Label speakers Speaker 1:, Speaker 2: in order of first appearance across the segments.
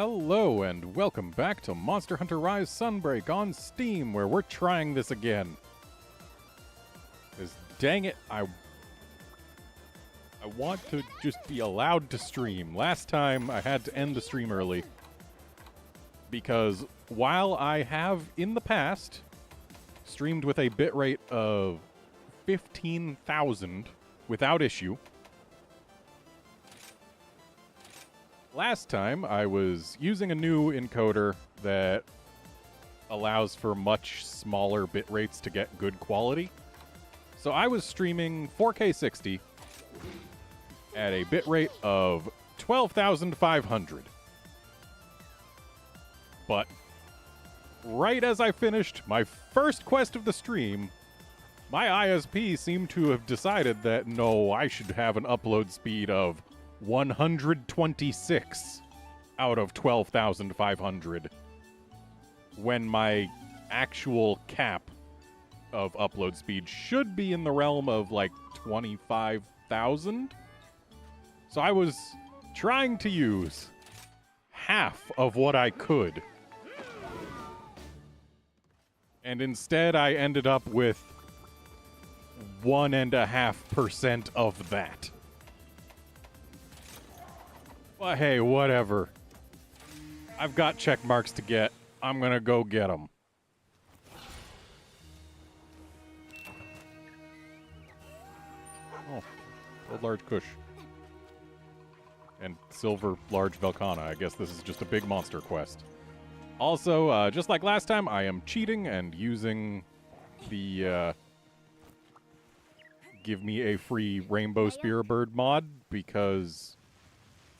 Speaker 1: Hello and welcome back to Monster Hunter Rise Sunbreak on Steam, where we're trying this again. Because dang it, I want to just be allowed to stream. Last time I had to end the stream early. Because while I have in the past streamed with a bitrate of 15,000 without issue, last time I was using a new encoder that allows for much smaller bit rates to get good quality. So I was streaming 4K 60 at a bitrate of 12,500. But right as I finished my first quest of the stream, my ISP seemed to have decided that no, I should have an upload speed of 126 out of 12,500 when my actual cap of upload speed should be in the realm of like 25,000. So I was trying to use half of what I could. And instead I ended up with 1.5% of that. But hey, whatever. I've got check marks to get. I'm gonna go get them. Oh, gold large Kush. And silver large Velkhana. I guess this is just a big monster quest. Also, just like last time, I am cheating and using the give me a free Rainbow Spearbird mod because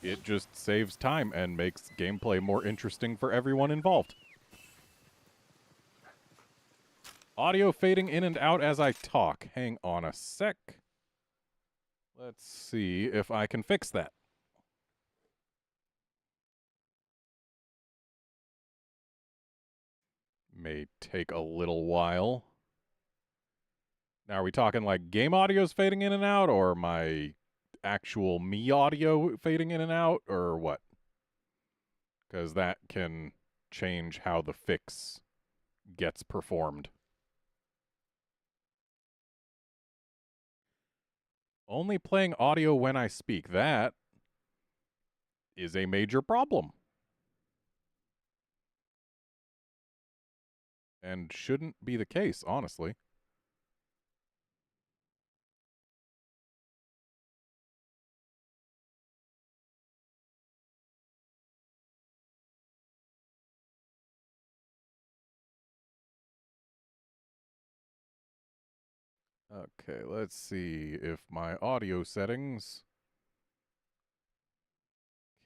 Speaker 1: it just saves time and makes gameplay more interesting for everyone involved. Audio fading in and out as I talk. Hang on a sec. Let's see if I can fix that. May take a little while. Now, are we talking like game audio's fading in and out, or my actual me audio fading in and out, or what? Because that can change how the fix gets performed. Only playing audio when I speak. That is a major problem. And shouldn't be the case, honestly. Okay, let's see if my audio settings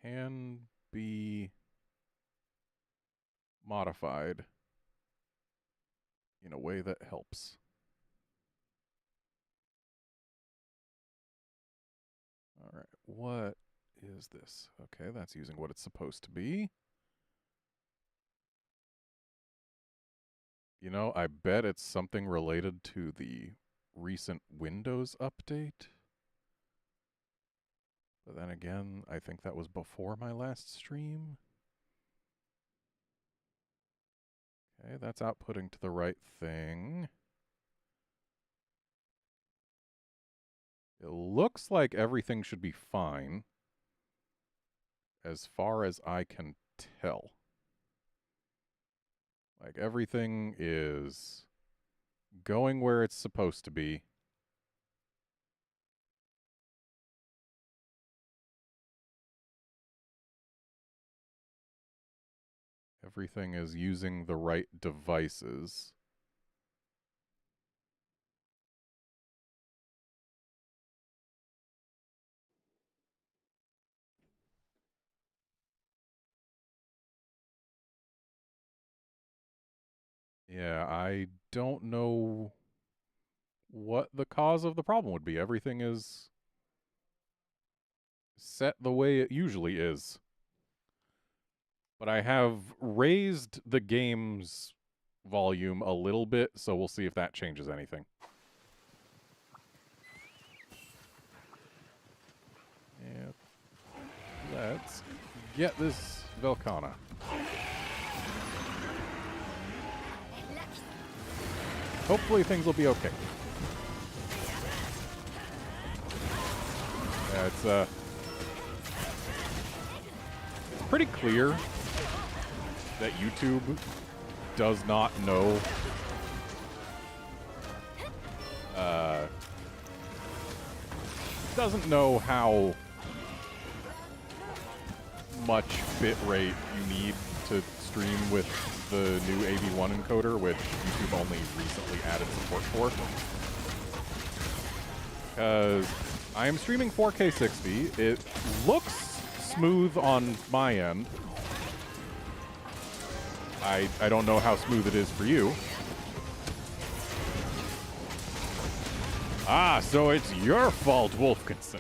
Speaker 1: can be modified in a way that helps. All right, what is this? Okay, that's using what it's supposed to be. You know, I bet it's something related to the recent Windows update. But then again, I think that was before my last stream. Okay, that's outputting to the right thing. It looks like everything should be fine, as far as I can tell. Like, everything is going where it's supposed to be. Everything is using the right devices. Yeah, I don't know what the cause of the problem would be. Everything is set the way it usually is. But I have raised the game's volume a little bit, so we'll see if that changes anything. Yeah. Let's get this Velkana. Hopefully things will be okay. Yeah, it's pretty clear that YouTube does not know doesn't know how much bitrate you need to stream with the new AV1 encoder, which YouTube only recently added support for. Because I am streaming 4K 60. It looks smooth on my end. I don't know how smooth it is for you. Ah, so it's your fault, Wolfkinson.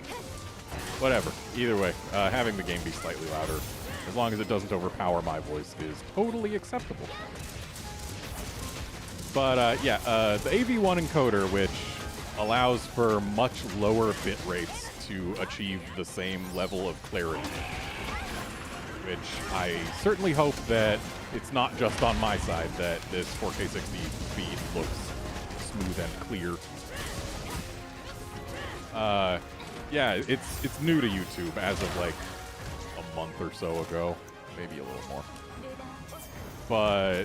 Speaker 1: Whatever. Either way, having the game be slightly louder, as long as it doesn't overpower my voice, is totally acceptable. But yeah, the AV1 encoder, which allows for much lower bit rates to achieve the same level of clarity, which I certainly hope that it's not just on my side that this 4K 60 feed looks smooth and clear. Yeah, it's new to YouTube as of like a month or so ago, maybe a little more. But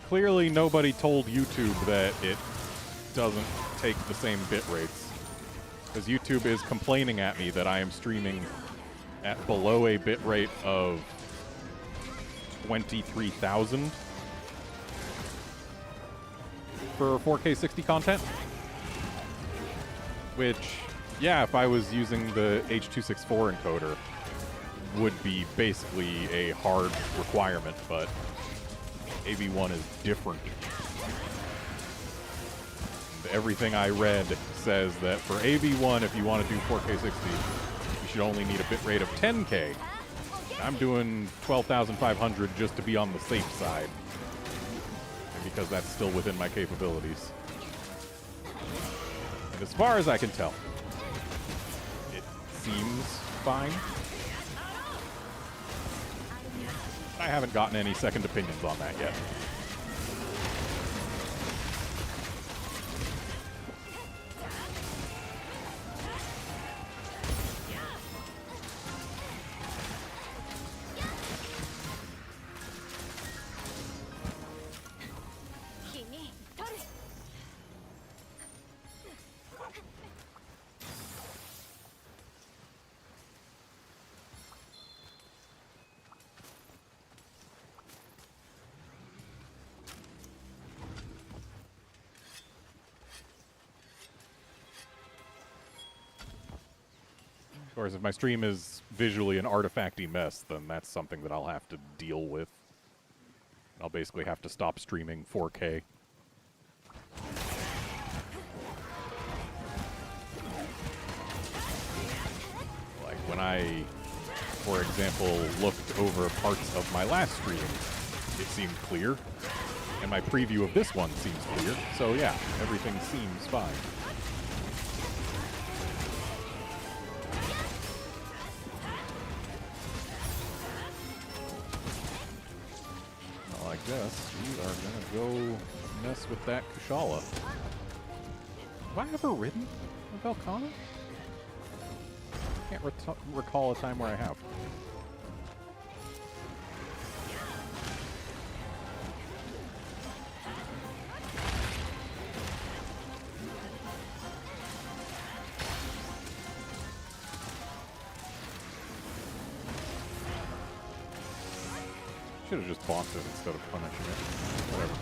Speaker 1: clearly nobody told YouTube that it doesn't take the same bit rates, because YouTube is complaining at me that I am streaming at below a bit rate of 23,000 for 4K 60 content, which, yeah, if I was using the H.264 encoder, would be basically a hard requirement, but AV1 is different. And everything I read says that for AV1, if you want to do 4K 60, you should only need a bitrate of 10K. I'm doing 12,500 just to be on the safe side, and because that's still within my capabilities. And as far as I can tell, it seems fine. I haven't gotten any second opinions on that yet. Of course, if my stream is visually an artifacty mess, then that's something that I'll have to deal with. I'll basically have to stop streaming 4K. Like when I, for example, looked over parts of my last stream, it seemed clear. And my preview of this one seems clear. So yeah, everything seems fine. I guess we are gonna go mess with that Kushala. Have I ever ridden a Velkana? I can't recall a time where I have. Should have just bonked it instead of punishing it. Whatever.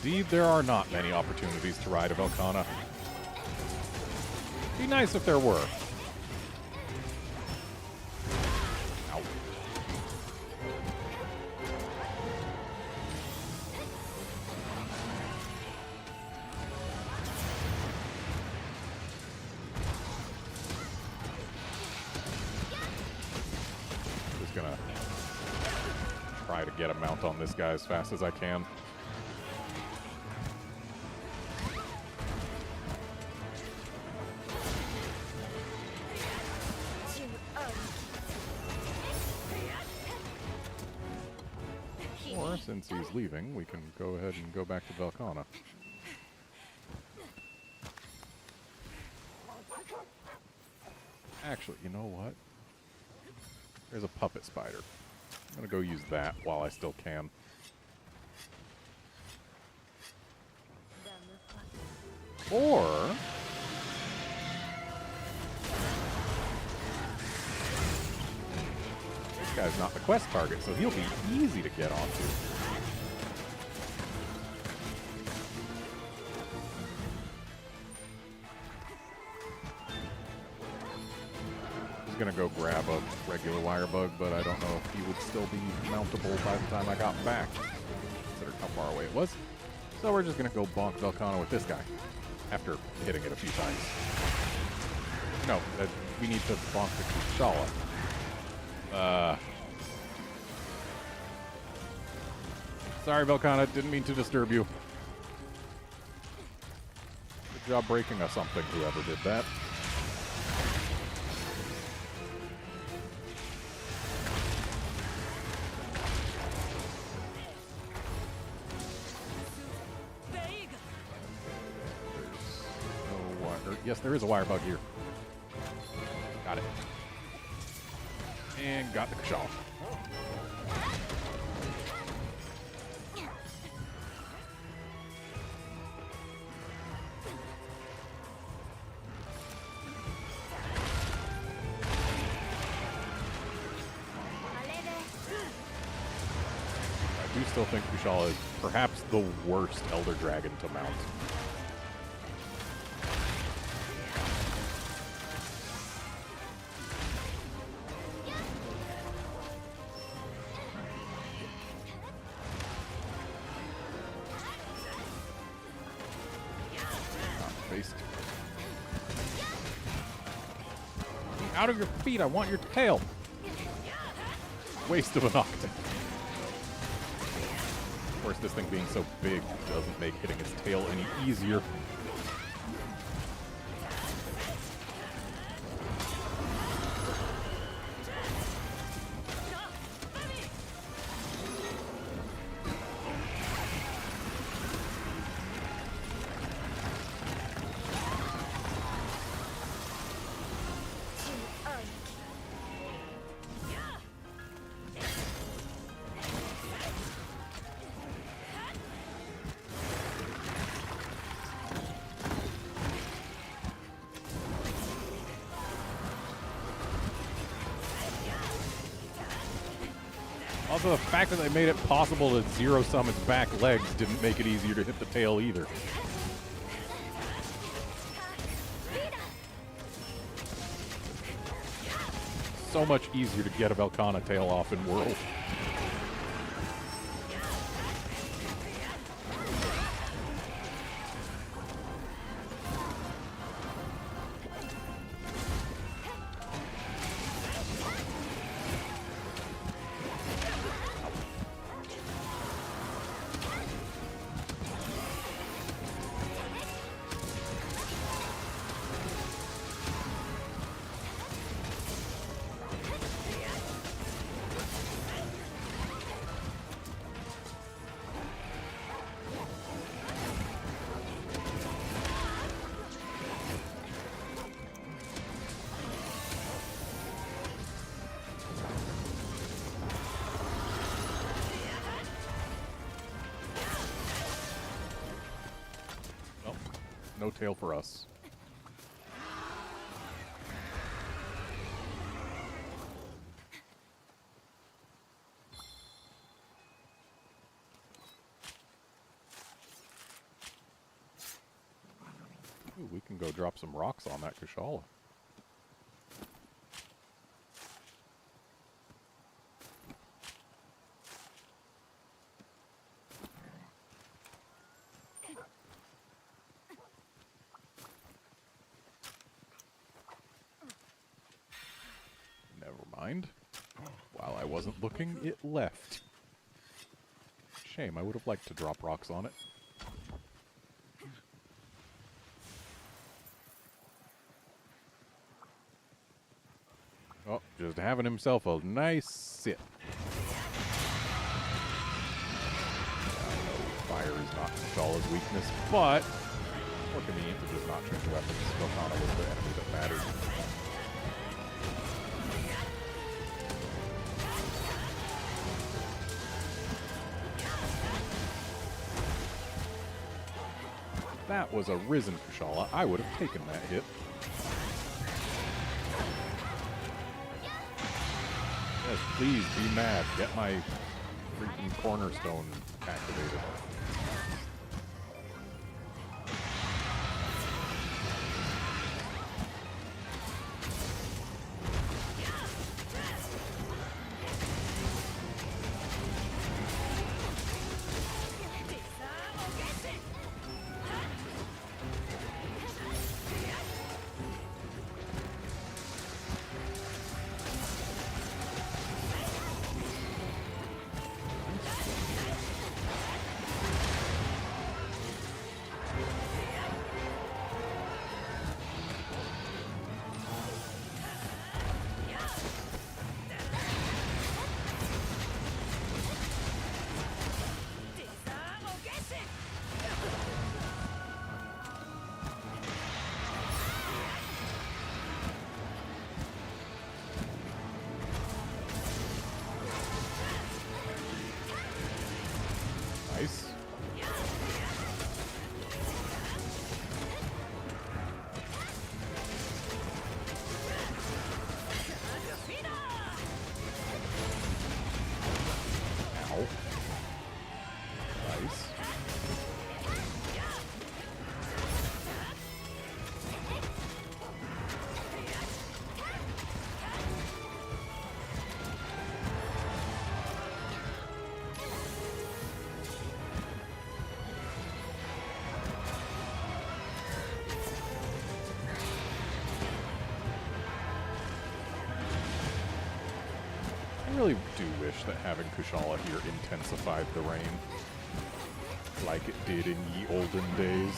Speaker 1: Indeed, there are not many opportunities to ride a Velkhana. Be nice if there were. Ow. Just gonna try to get a mount on this guy as fast as I can. Or, since he's leaving, we can go ahead and go back to Velkhana. Actually, you know what? There's a puppet spider. I'm gonna go use that while I still can. Or... this guy's not the quest target, so he'll be easy to get onto. I was gonna go grab a regular wire bug, but I don't know if he would still be mountable by the time I got back, considering how far away it was. So we're just gonna go bonk Velkhana with this guy, after hitting it a few times. No, we need to bonk the Kushala. Sorry, Velkhana, didn't mean to disturb you. Good job breaking us something, whoever did that. Yes, there is a wire bug here. Got it. And got the Kushala. I do still think Kushala is perhaps the worst Elder Dragon to mount. Out of your feet, I want your tail. Waste of an octane. Of course, this thing being so big doesn't make hitting its tail any easier. Also, the fact that they made it possible to zero-sum its back legs didn't make it easier to hit the tail either. So much easier to get a Velkhana tail off in World. No tail for us. Ooh, we can go drop some rocks on that Kushala. Never mind. While I wasn't looking, it left. Shame, I would have liked to drop rocks on it. Oh, just having himself a nice sit. I know fire is not Kushala's weakness, but more convenient to just not change weapons. Gokana was the enemy that mattered. If that was a risen Kushala, I would have taken that hit. Yes, please be mad. Get my freaking cornerstone activated. Nice. Ow. Nice. I really do wish that having Kushala here intensified the rain, like it did in ye olden days.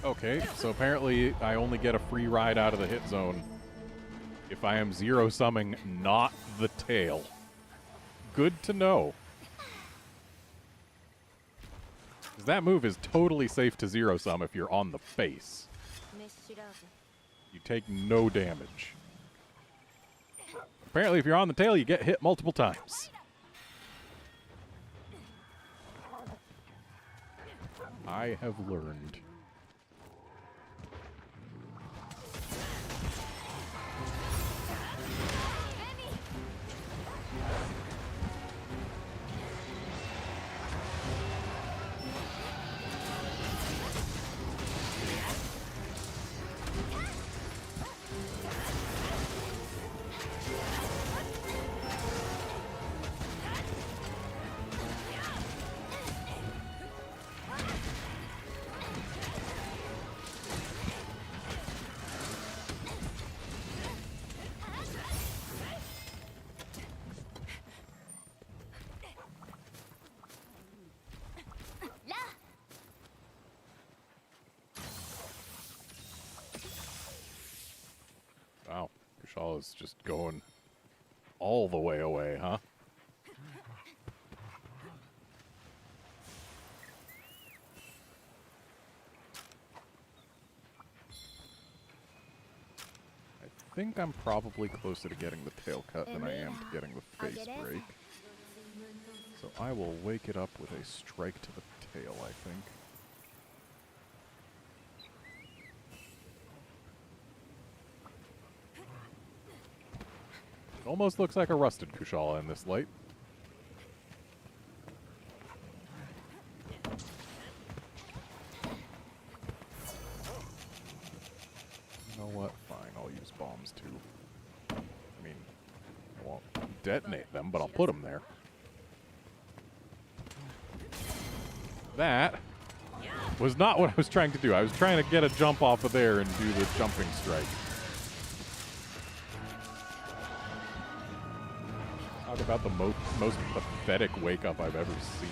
Speaker 1: Okay, so apparently I only get a free ride out of the hit zone if I am zero-summing not the tail. Good to know. 'Cause that move is totally safe to zero-sum if you're on the face. You take no damage. Apparently if you're on the tail, you get hit multiple times. I have learned. Kushal is just going all the way away, huh? I think I'm probably closer to getting the tail cut than I am to getting the face break. So I will wake it up with a strike to the tail, I think. It almost looks like a rusted Kushala in this light. You know what? Fine, I'll use bombs too. I mean, I won't detonate them, but I'll put them there. That was not what I was trying to do. I was trying to get a jump off of there and do the jumping strike. Talk about the most pathetic wake-up I've ever seen.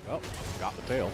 Speaker 1: Well, got the tail.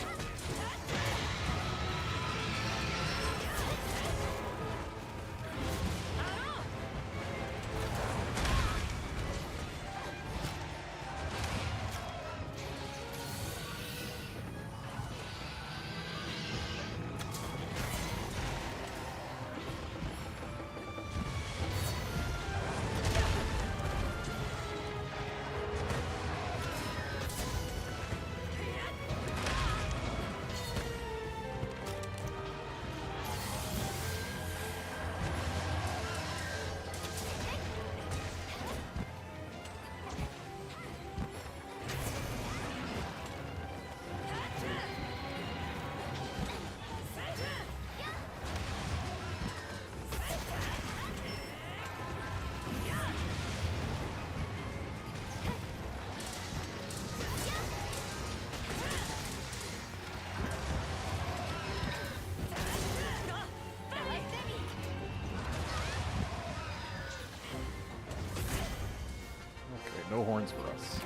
Speaker 1: No horns for us.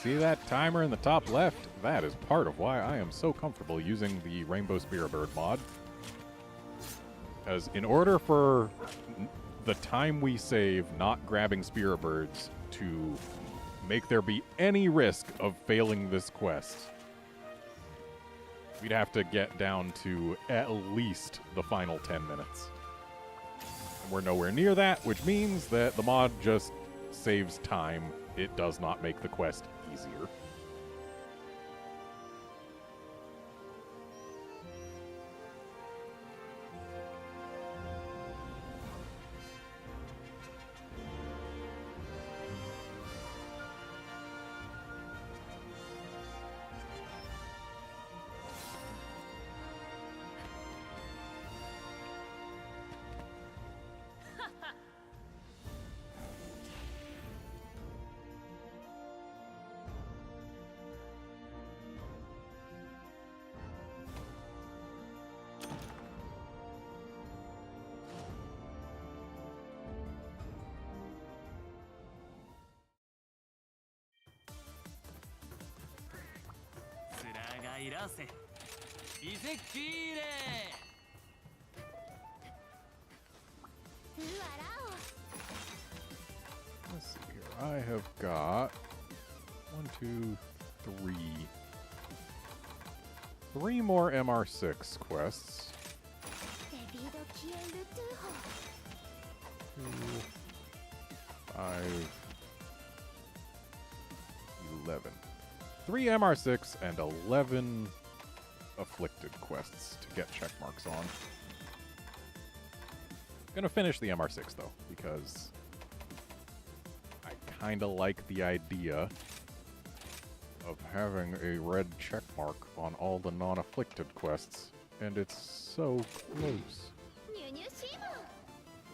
Speaker 1: See that timer in the top left? That is part of why I am so comfortable using the Rainbow Spear Bird mod. Because in order for the time we save not grabbing Spear Birds to make there be any risk of failing this quest, we'd have to get down to at least the final 10 minutes. And we're nowhere near that, which means that the mod just saves time. It does not make the quest easier. Let's see here. I have got 3 more MR6 quests. 2, 5, 11. 3 MR6 and 11 afflicted quests to get check marks on. Gonna finish the MR6 though, because I kinda like the idea of having a red check mark on all the non-afflicted quests, and it's so close.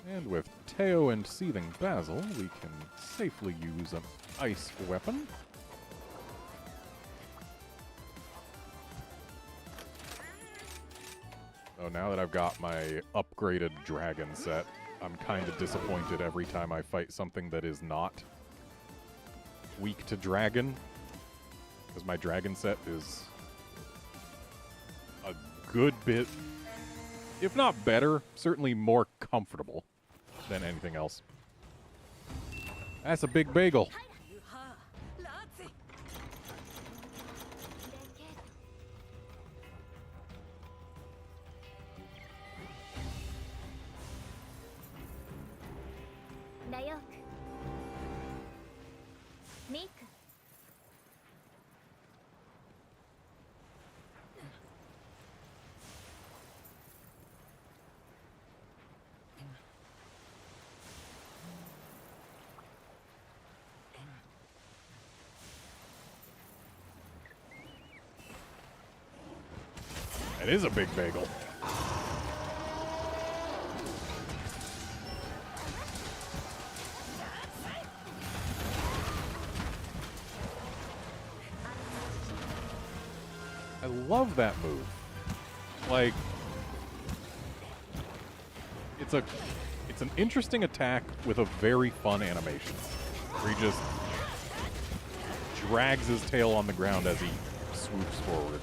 Speaker 1: And with Teo and Seething Basil, we can safely use an ice weapon. Oh, now that I've got my upgraded dragon set, I'm kind of disappointed every time I fight something that is not weak to dragon. Because my dragon set is a good bit, if not better, certainly more comfortable than anything else. That's a big bagel. It is a big bagel. I love that move. Like, it's an interesting attack with a very fun animation. Where he just drags his tail on the ground as he swoops forward,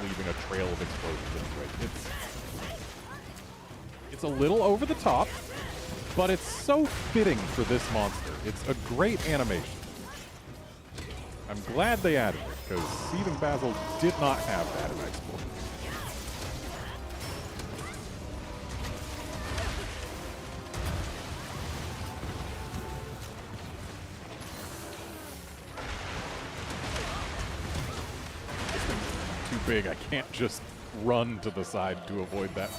Speaker 1: leaving a trail of explosions. It's a little over the top, but it's so fitting for this monster. It's a great animation. I'm glad they added it, because Seething Basil did not have that in Export. This thing's too big. I can't just run to the side to avoid that.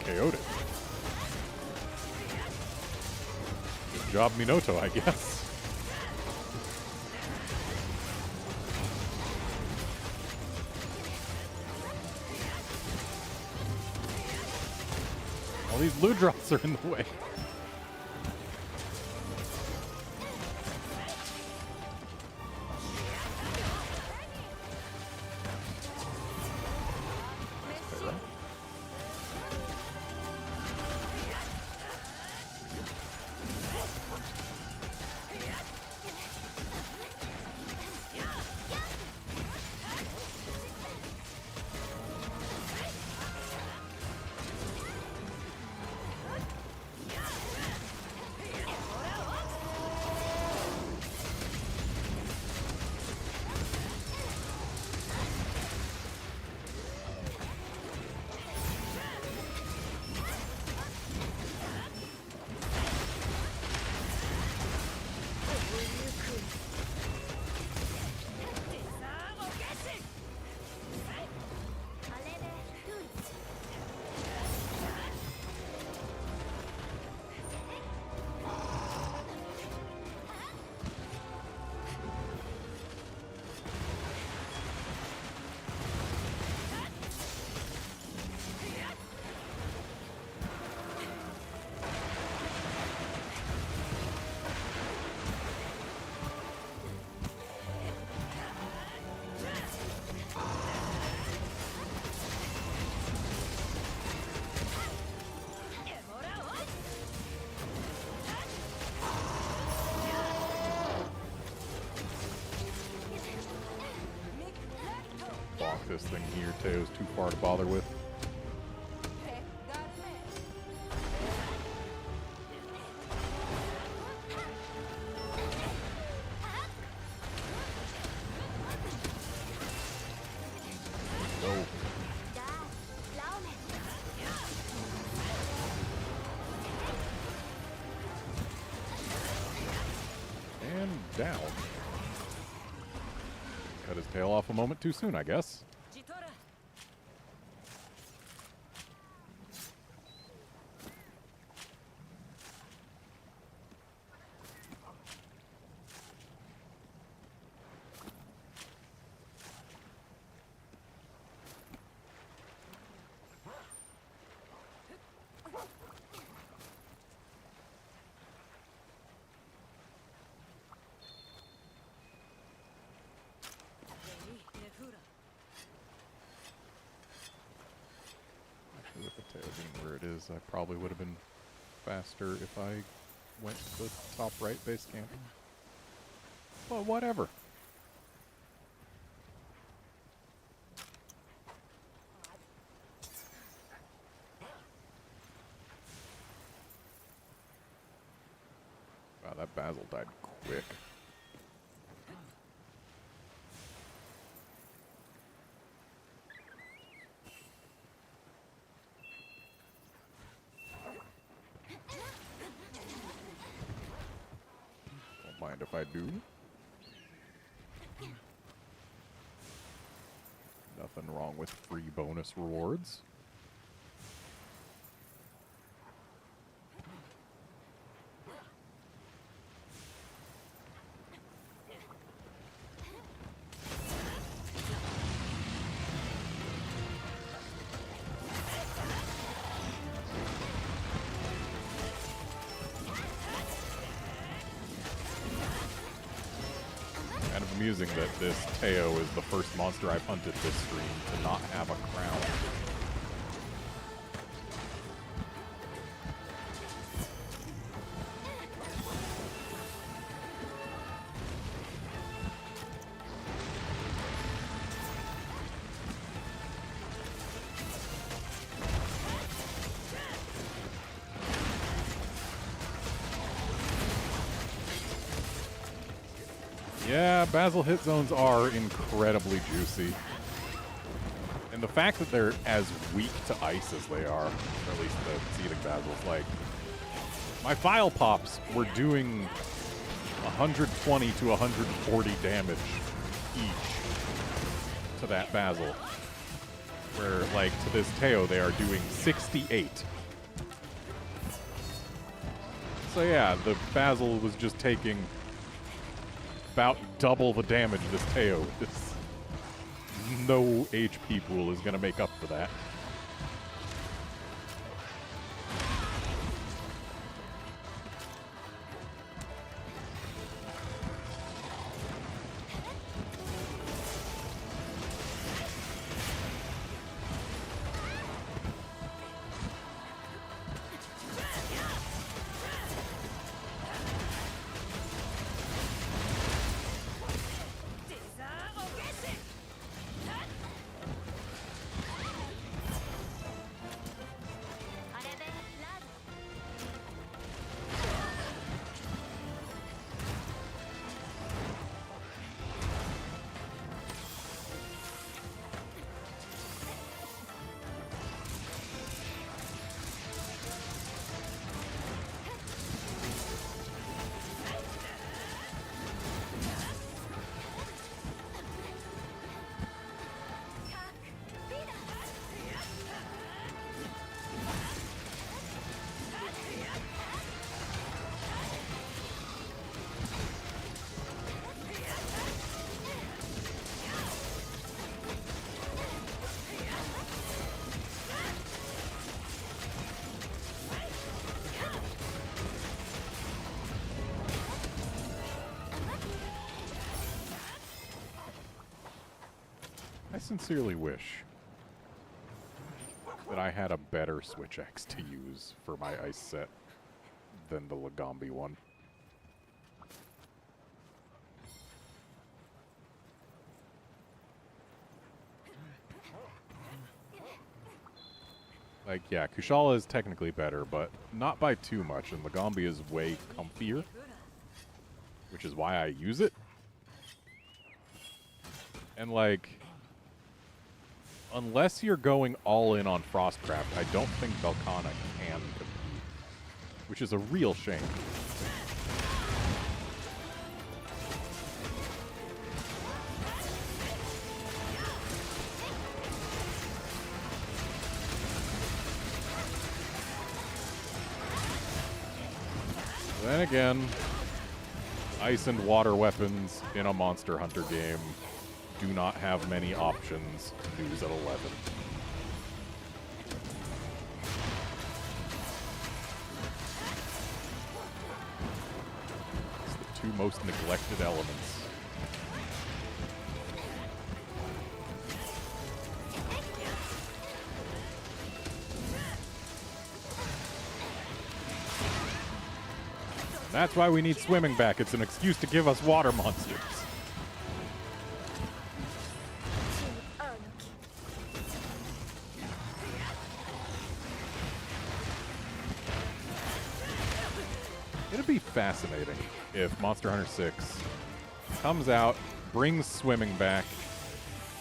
Speaker 1: KO'd it. Good job, Minoto, I guess. All these blue drops are in the way. This thing here, Teo's too far to bother with. down. Cut his tail off a moment too soon, I guess. With the tail being where it is, I probably would have been faster if I went to the top right base camp. But whatever. Wow, that Basil died quick. Mind if I do? Nothing wrong with free bonus rewards. Amusing that this Teo is the first monster I've hunted this stream to not have a crown. Yeah, Basil hit zones are incredibly juicy. And the fact that they're as weak to ice as they are, or at least the seething Basils, like, my file pops were doing 120 to 140 damage each to that Basil. Where, like, to this Teo, they are doing 68. So yeah, the Basil was just taking about double the damage this Teo. This no HP pool is going to make up for that. I sincerely wish that I had a better Switch X to use for my ice set than the Lagombi one. Like, yeah, Kushala is technically better, but not by too much, and Lagombi is way comfier, which is why I use it. And, like, unless you're going all in on Frostcraft, I don't think Velkhana can compete, which is a real shame. Then again, ice and water weapons in a Monster Hunter game do not have many options. News at 11. It's the two most neglected elements. That's why we need swimming back. It's an excuse to give us water monsters. It'd be fascinating if Monster Hunter 6 comes out, brings swimming back,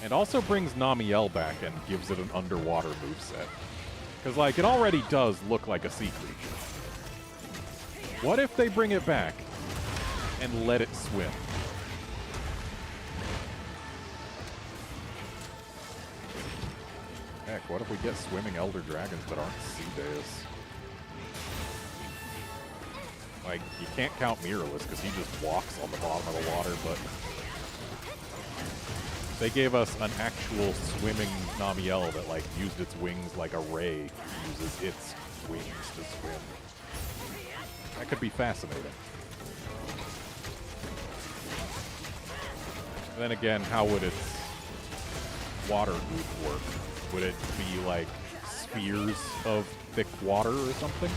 Speaker 1: and also brings Namiel back and gives it an underwater moveset. Because, like, it already does look like a sea creature. What if they bring it back and let it swim? Heck, what if we get swimming elder dragons that aren't sea days? Like, you can't count Mirrorless because he just walks on the bottom of the water, but they gave us an actual swimming Namiel that, like, used its wings like a ray uses its wings to swim. That could be fascinating. Then again, how would its water goop work? Would it be like spheres of thick water or something?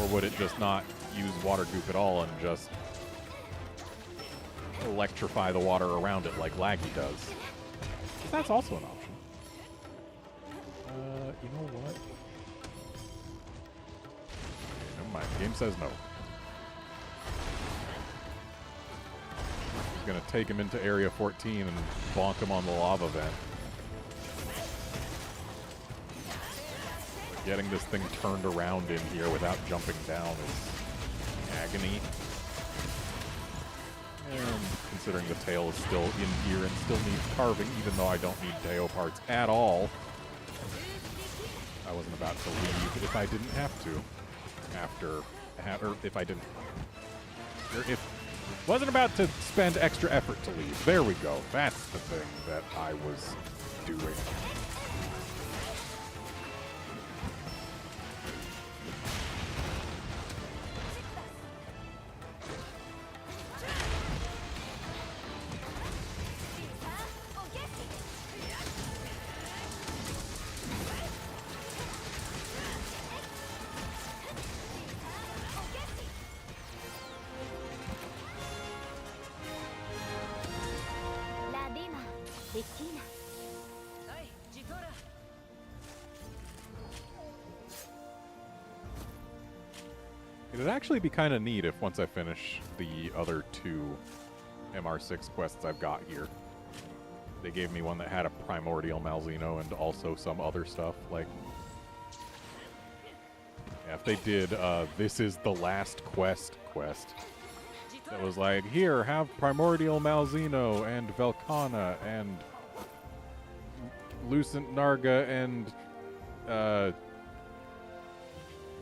Speaker 1: Or would it just not use water goop at all and just electrify the water around it like Laggy does? That's also an option. You know what? Never mind. The game says no. He's gonna take him into Area 14 and bonk him on the lava vent. But getting this thing turned around in here without jumping down is agony. And considering the tail is still in here and still needs carving, even though I don't need Deo parts at all, I wasn't about to leave if I didn't have to. Or if I didn't. Or if wasn't about to spend extra effort to leave. There we go. That's the thing that I was doing. It'd actually be kind of neat if once I finish the other two MR6 quests I've got here, they gave me one that had a Primordial Malzeno and also some other stuff. Like, yeah, if they did This Is the Last Quest that was like, here, have Primordial Malzeno and Velkhana and Lucent Narga and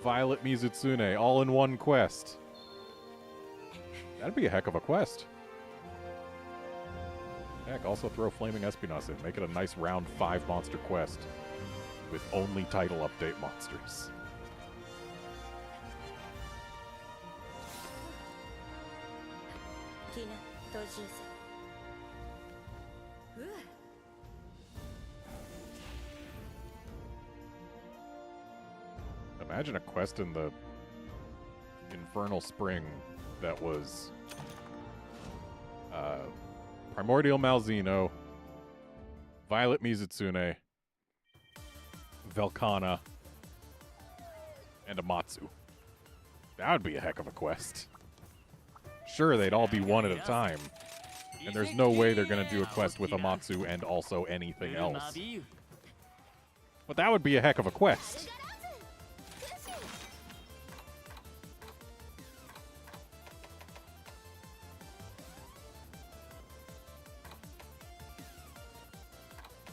Speaker 1: Violet Mizutsune all in one quest. That'd be a heck of a quest. Heck, also throw Flaming Espinas in. Make it a nice round 5 monster quest with only title update monsters. Imagine a quest in the Infernal Spring that was Primordial Malzeno, Violet Mizutsune, Velkhana, and Amatsu. That would be a heck of a quest. Sure, they'd all be one at a time, and there's no way they're going to do a quest with Amatsu and also anything else. But that would be a heck of a quest.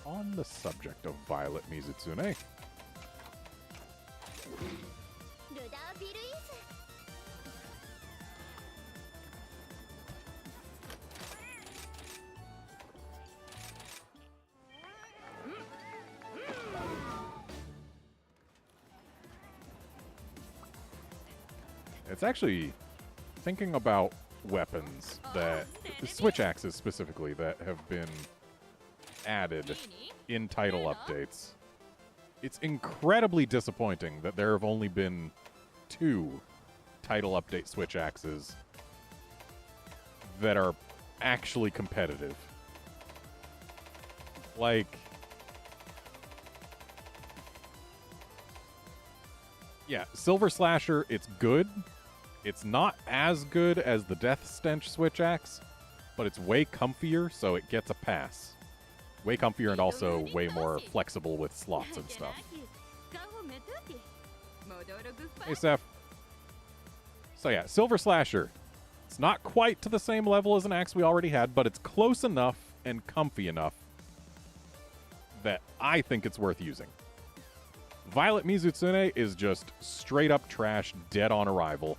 Speaker 1: On the subject of Violet Mizutsune, It's actually thinking about weapons that, switch axes specifically, that have been added in title updates. It's incredibly disappointing that there have only been 2 title update switch axes that are actually competitive. Like, yeah, Silver Slasher, it's good. It's not as good as the Death Stench switch axe, but it's way comfier, so it gets a pass. Way comfier and also way more flexible with slots and stuff. Hey, Steph. So yeah, Silver Slasher. It's not quite to the same level as an axe we already had, but it's close enough and comfy enough that I think it's worth using. Violet Mizutsune is just straight up trash, dead on arrival.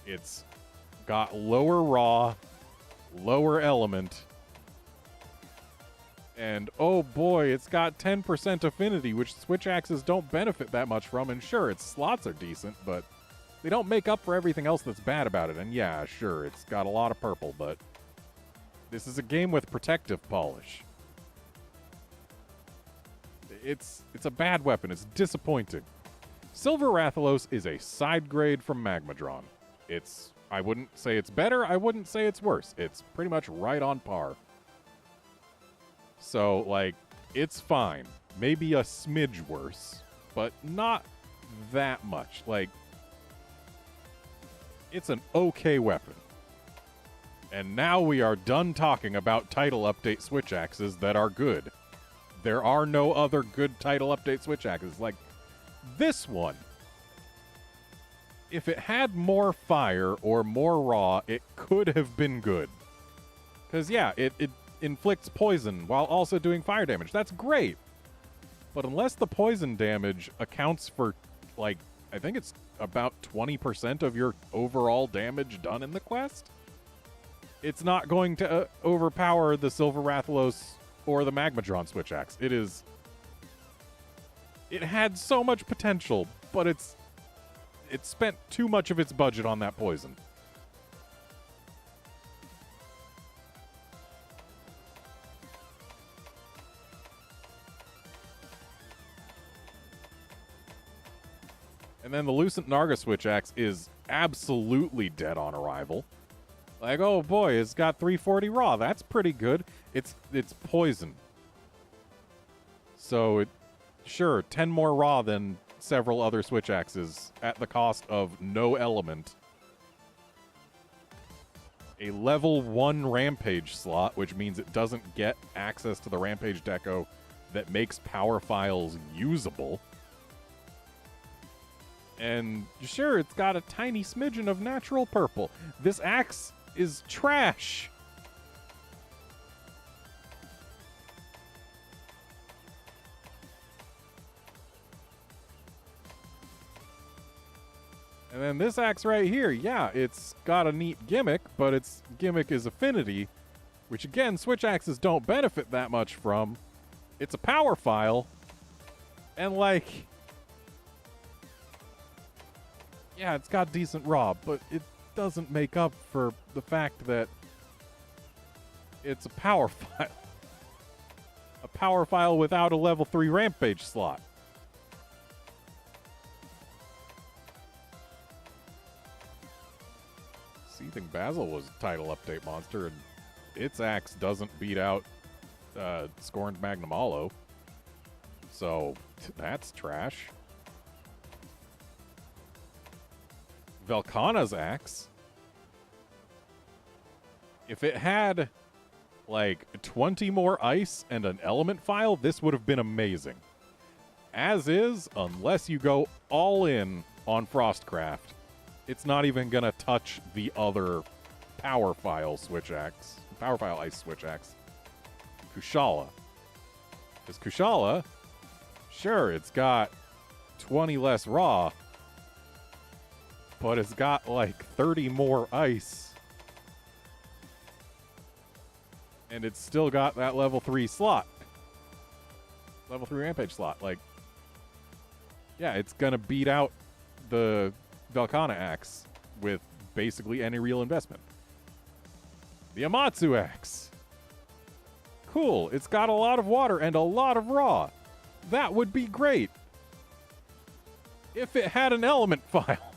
Speaker 1: It's got lower raw, lower element, and oh boy, it's got 10% affinity, which switch axes don't benefit that much from, and sure, its slots are decent, but they don't make up for everything else that's bad about it. And yeah, sure, it's got a lot of purple, but this is a game with protective polish. It's a bad weapon. It's disappointing. Silver Rathalos is a side grade from Magmadron. I wouldn't say it's better, I wouldn't say it's worse. It's pretty much right on par. So, like, it's fine. Maybe a smidge worse, but not that much. Like, it's an okay weapon. And now we are done talking about title update switch axes that are good. There are no other good title update switch axes. Like, this one. If it had more fire or more raw, it could have been good. Because, yeah, it inflicts poison while also doing fire damage. That's great. But unless the poison damage accounts for, like, I think it's about 20% of your overall damage done in the quest, it's not going to overpower the Silver Rathalos or the Magmadron switch axe. It had so much potential, but it spent too much of its budget on that poison. And then the Lucent Narga switch axe is absolutely dead on arrival. Like, oh boy, it's got 340 raw. That's pretty good. It's poison. So, sure, 10 more raw than several other switch axes at the cost of no element. A level 1 rampage slot, which means it doesn't get access to the rampage deco that makes power files usable. And sure, it's got a tiny smidgen of natural purple. This axe is trash. And then this axe right here, yeah, it's got a neat gimmick, but its gimmick is affinity, which again, switch axes don't benefit that much from. It's a power file, and like, yeah, it's got decent raw, but it doesn't make up for the fact that it's a power file. A power file without a level 3 rampage slot. Seething Basil was a title update monster, and its axe doesn't beat out Scorned Magnum Hollow. So, that's trash. Velkhana's axe, if it had like 20 more ice and an element file, this would have been amazing. As is, unless you go all in on Frostcraft, it's not even gonna touch the other power file switch axe, power file ice switch axe, Kushala. Because Kushala, sure, it's got 20 less raw, but it's got like 30 more ice. And it's still got that level 3 slot. Level 3 rampage slot. Like, yeah, it's gonna beat out the Velkhana axe with basically any real investment. The Amatsu axe. Cool, it's got a lot of water and a lot of raw. That would be great. If it had an element file.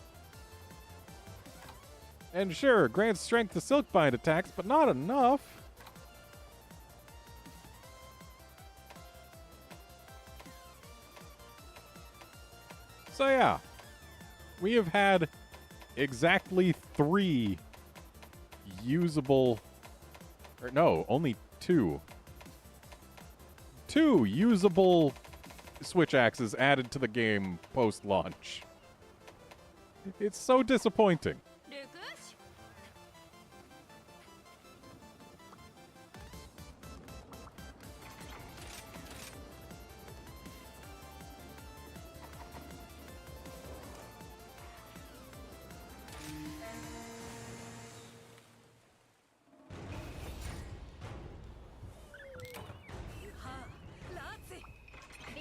Speaker 1: And sure, grants strength to Silkbind attacks, but not enough. So yeah, we have had exactly 3 usable, or no, only 2. 2 usable Switch axes added to the game post-launch. It's so disappointing.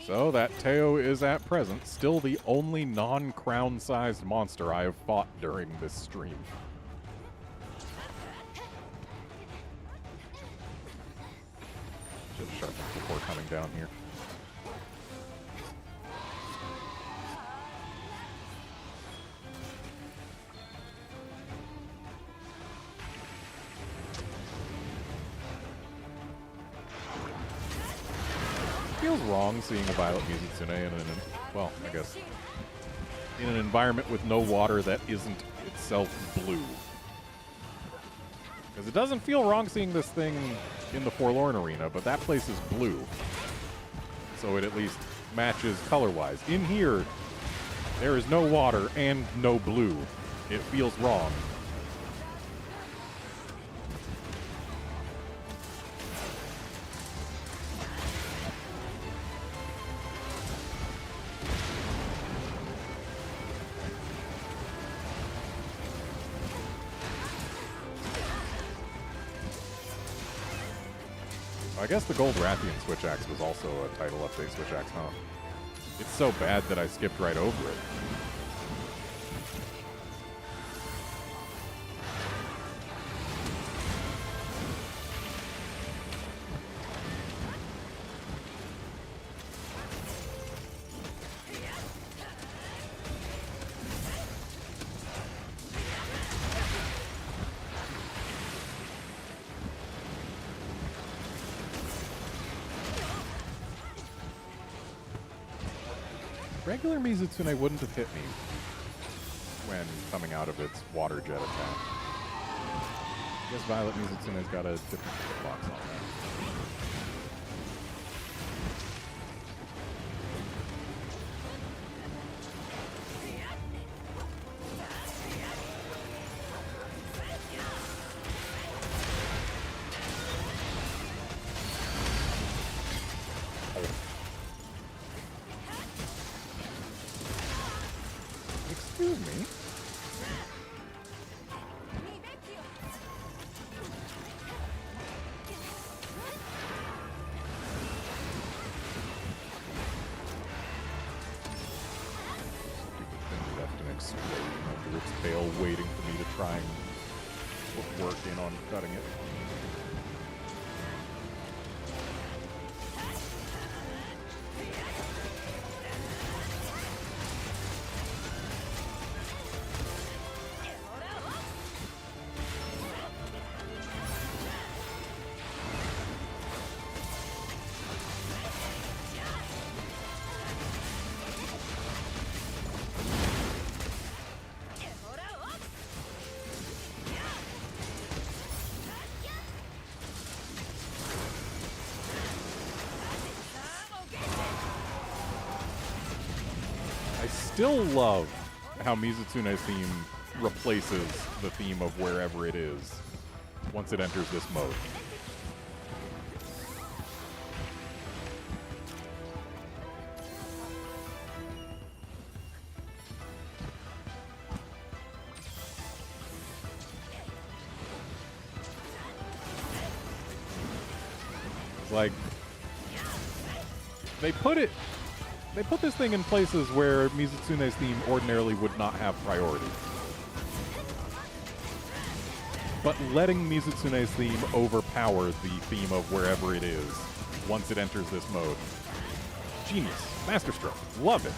Speaker 1: So that Teo is at present still the only non-crown-sized monster I have fought during this stream. Should have sharpened before coming down here. Feels wrong seeing a Violet Mizutsune in an, well, I guess, in an environment with no water that isn't itself blue. Because it doesn't feel wrong seeing this thing in the Forlorn Arena, but that place is blue. So it at least matches color-wise. In here, there is no water and no blue. It feels wrong. I guess the Gold Rathian Switch Axe was also a title update Switch Axe, huh? It's so bad that I skipped right over it. Regular Mizutsune wouldn't have hit me when coming out of its water jet attack. I guess Violet Mizutsune's got a different hitbox on that. Excuse me. Stupid thing left and exploding under its tail, waiting for me to try and put work in on cutting it. Still love how Mizutsune's theme replaces the theme of wherever it is once it enters this mode. It's like they put it They put this thing in places where Mizutsune's theme ordinarily would not have priority. But letting Mizutsune's theme overpower the theme of wherever it is once it enters this mode. Genius. Masterstroke. Love it.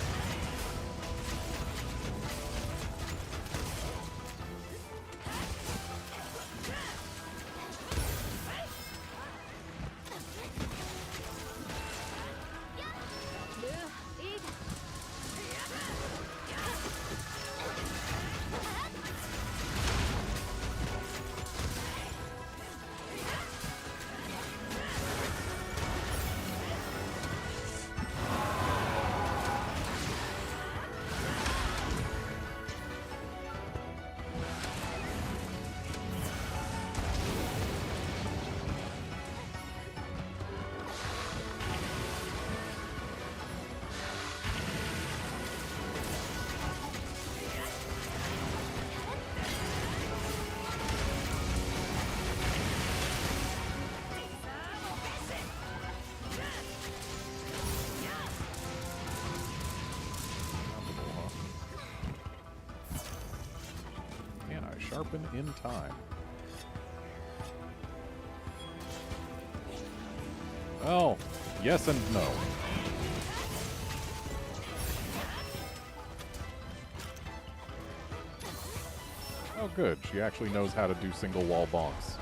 Speaker 1: Sharpen in time. Well, yes and no. Oh, good. She actually knows how to do single wall bonks.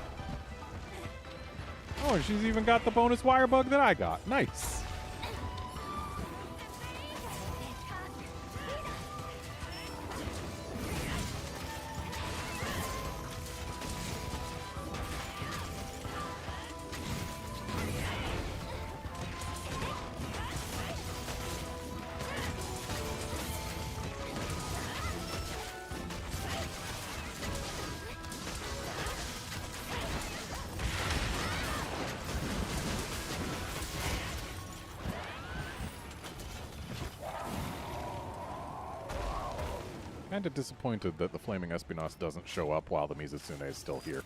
Speaker 1: Oh, and she's even got the bonus wire bug that I got. Nice. Kinda disappointed that the Flaming Espinasse doesn't show up while the Mizutsune is still here.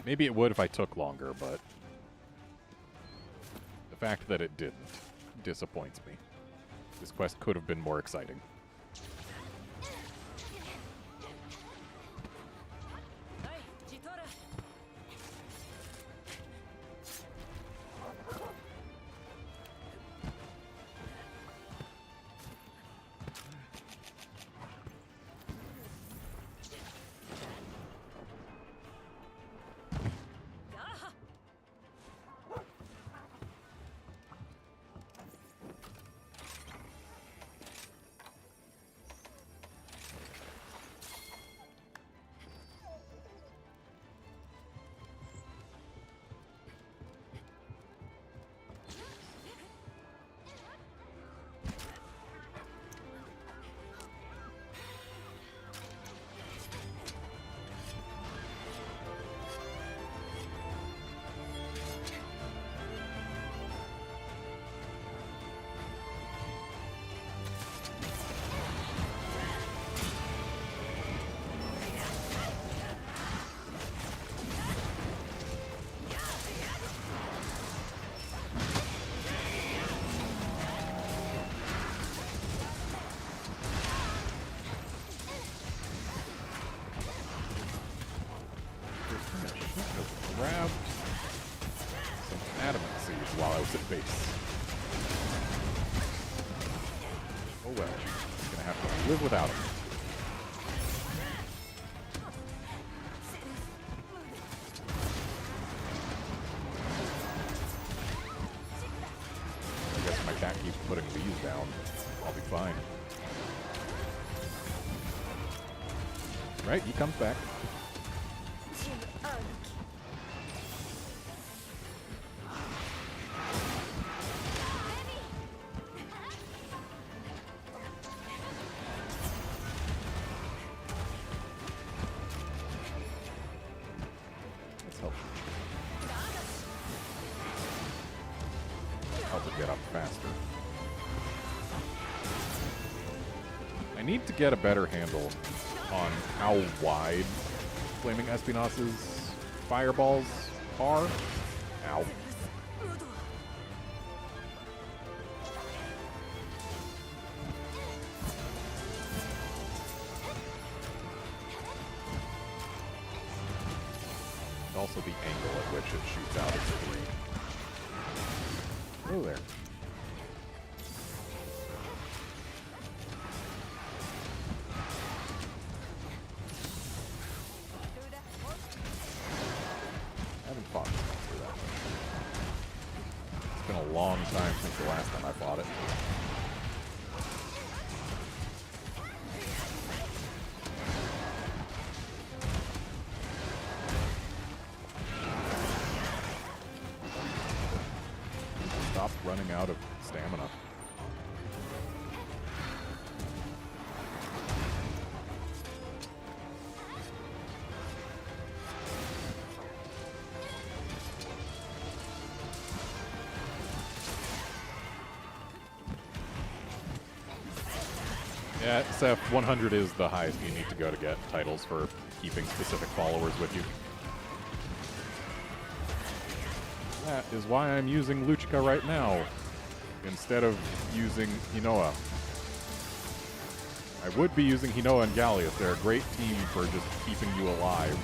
Speaker 1: Maybe it would if I took longer, but the fact that it didn't disappoints me. This quest could have been more exciting. Grabbed some adamant seeds while I was at base. Oh well, she's gonna have to live without them. I guess my cat keeps putting these down. I'll be fine. Right, he comes back. Get a better handle on how wide Flaming Espinasse's fireballs are. Ow. also the angle at which it shoots out its 3. Oh, there. I haven't fought this monster that much. It's been a long time since the last time I fought it. Stop running out of stamina. Yeah, SF 100 is the highest you need to go to get titles for keeping specific followers with you. That is why I'm using Luchika right now, instead of using Hinoa. I would be using Hinoa and Gallius. They're a great team for just keeping you alive.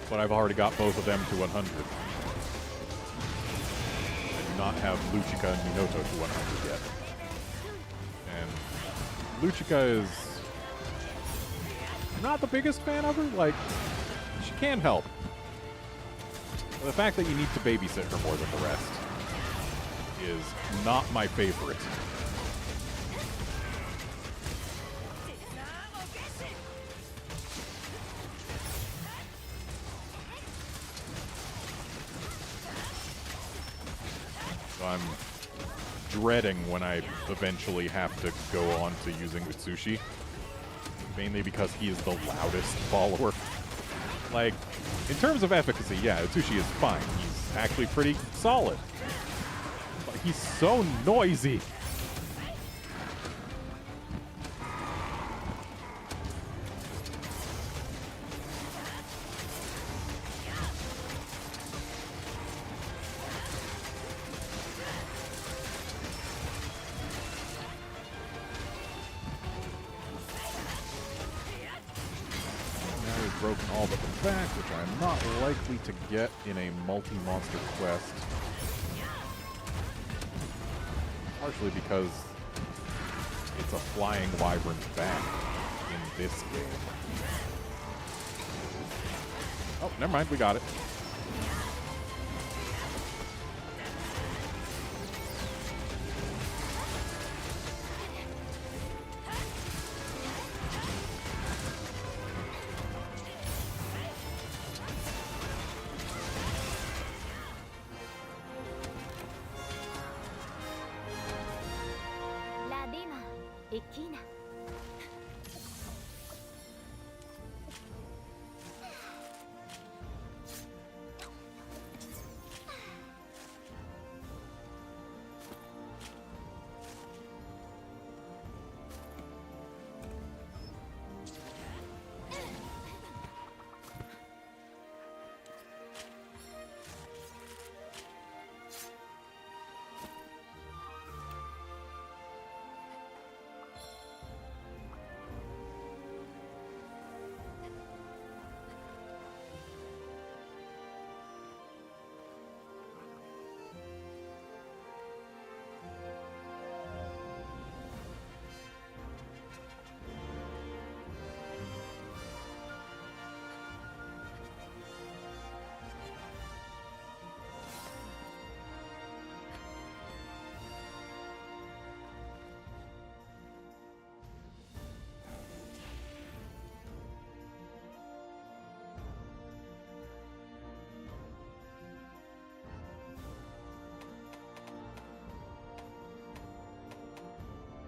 Speaker 1: But I've already got both of them to 100. I do not have Luchika and Minoto to 100 yet. And Luchika is not the biggest fan of her. Like, she can help. The fact that you need to babysit her more than the rest is not my favorite. So I'm dreading when I eventually have to go on to using Utsushi. Mainly because he is the loudest follower. Like, in terms of efficacy, yeah, Utsushi is fine. He's actually pretty solid. But he's so noisy. Broken all but the back, which I'm not likely to get in a multi-monster quest. Partially because it's a flying wyvern back in this game. Oh, never mind, we got it.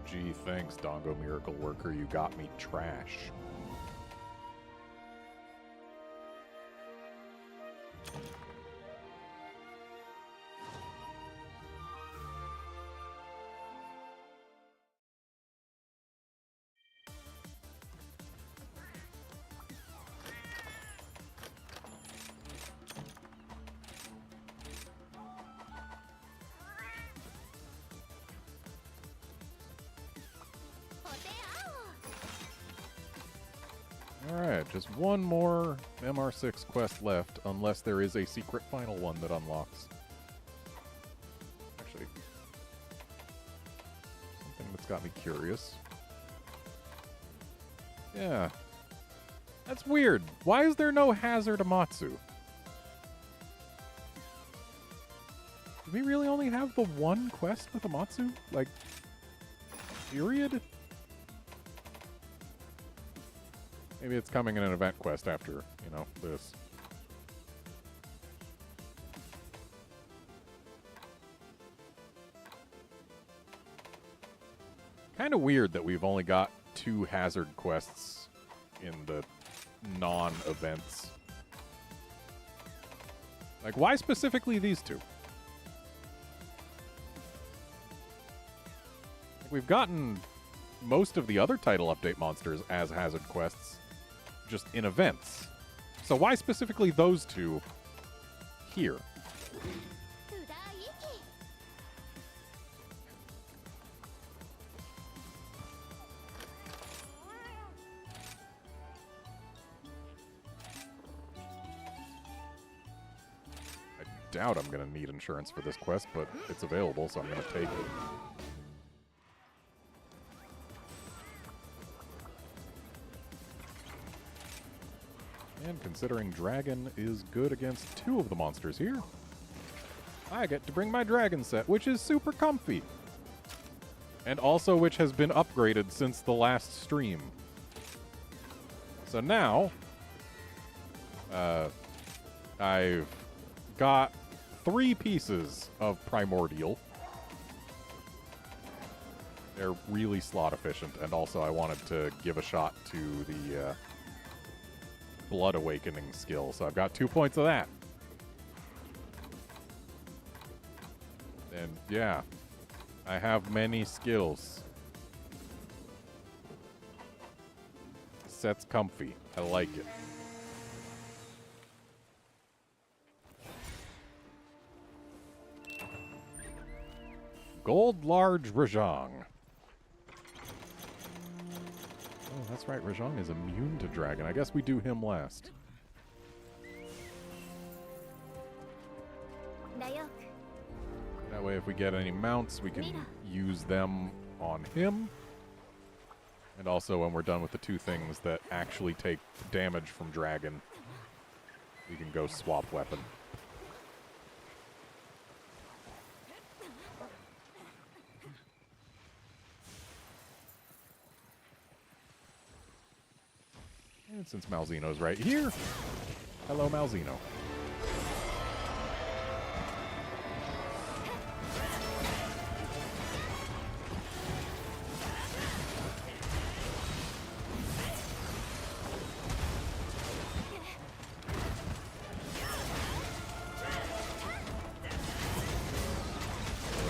Speaker 1: Gee, thanks, Dongo Miracle Worker. You got me trash. Alright, just one more MR6 quest left, unless there is a secret final one that unlocks. Actually, something that's got me curious. Yeah. That's weird. Why is there no Hazard Amatsu? Do we really only have the one quest with Amatsu? Like, period? Maybe it's coming in an event quest after, you know, this. Kind of weird that we've only got 2 hazard quests in the non-events. Like, why specifically these 2? Like, we've gotten most of the other title update monsters as hazard quests, just in events. So why specifically those 2 here? I doubt I'm going to need insurance for this quest, but it's available, so I'm going to take it. And considering Dragon is good against 2 of the monsters here, I get to bring my Dragon set, which is super comfy. And also which has been upgraded since the last stream. So now, I've got 3 pieces of Primordial. They're really slot efficient, and also I wanted to give a shot to the Blood Awakening skill, so I've got 2 points of that. And yeah, I have many skills. Set's comfy. I like it. Gold Large Rajang. Oh, that's right. Rajang is immune to Dragon. I guess we do him last. That way, if we get any mounts, we can use them on him. And also, when we're done with the 2 things that actually take damage from Dragon, we can go swap weapon. And since Malzeno's right here, hello, Malzeno.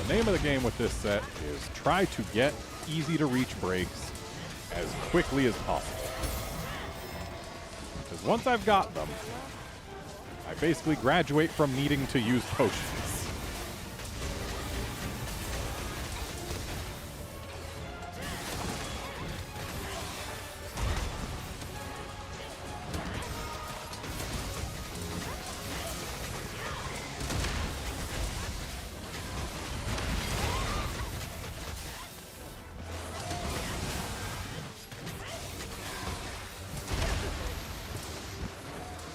Speaker 1: The name of the game with this set is try to get easy to reach breaks as quickly as possible. Because once I've got them, I basically graduate from needing to use potions.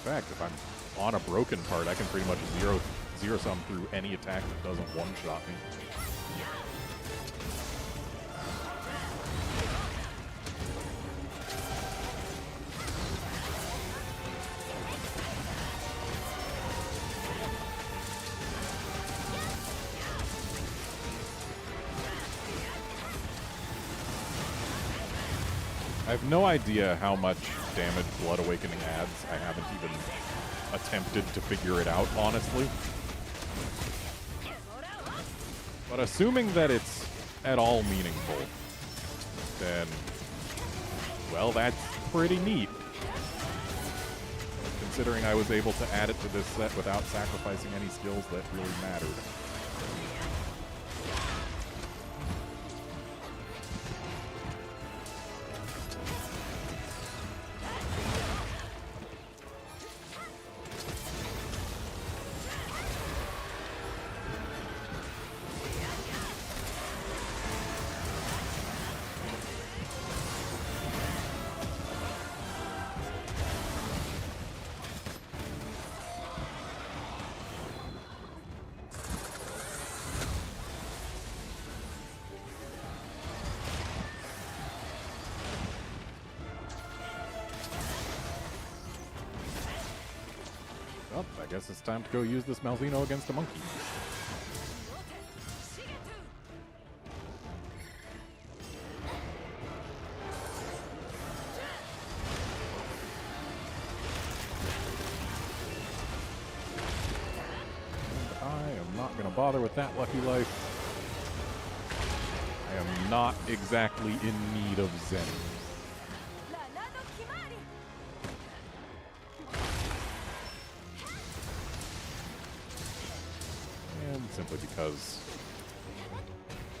Speaker 1: In fact, if I'm on a broken part, I can pretty much zero sum through any attack that doesn't one-shot me. I have no idea how much damage Blood Awakening adds. I haven't even attempted to figure it out, honestly. But assuming that it's at all meaningful, then, well, that's pretty neat. Considering I was able to add it to this set without sacrificing any skills that really mattered. guess it's time to go use this Malzeno against a monkey. And I am not going to bother with that Lucky Life. I am not exactly in need of Zen. And simply because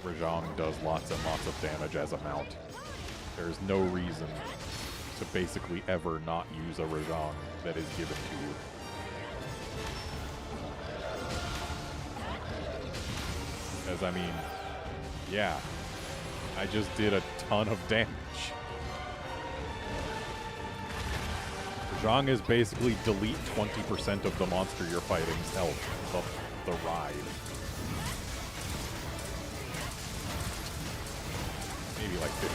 Speaker 1: Rajang does lots and lots of damage as a mount, there's no reason to basically ever not use a Rajang that is given to you. Because, I mean, yeah, I just did a ton of damage. Rajang is basically delete 20% of the monster you're fighting's health of the ride. Maybe like 15%,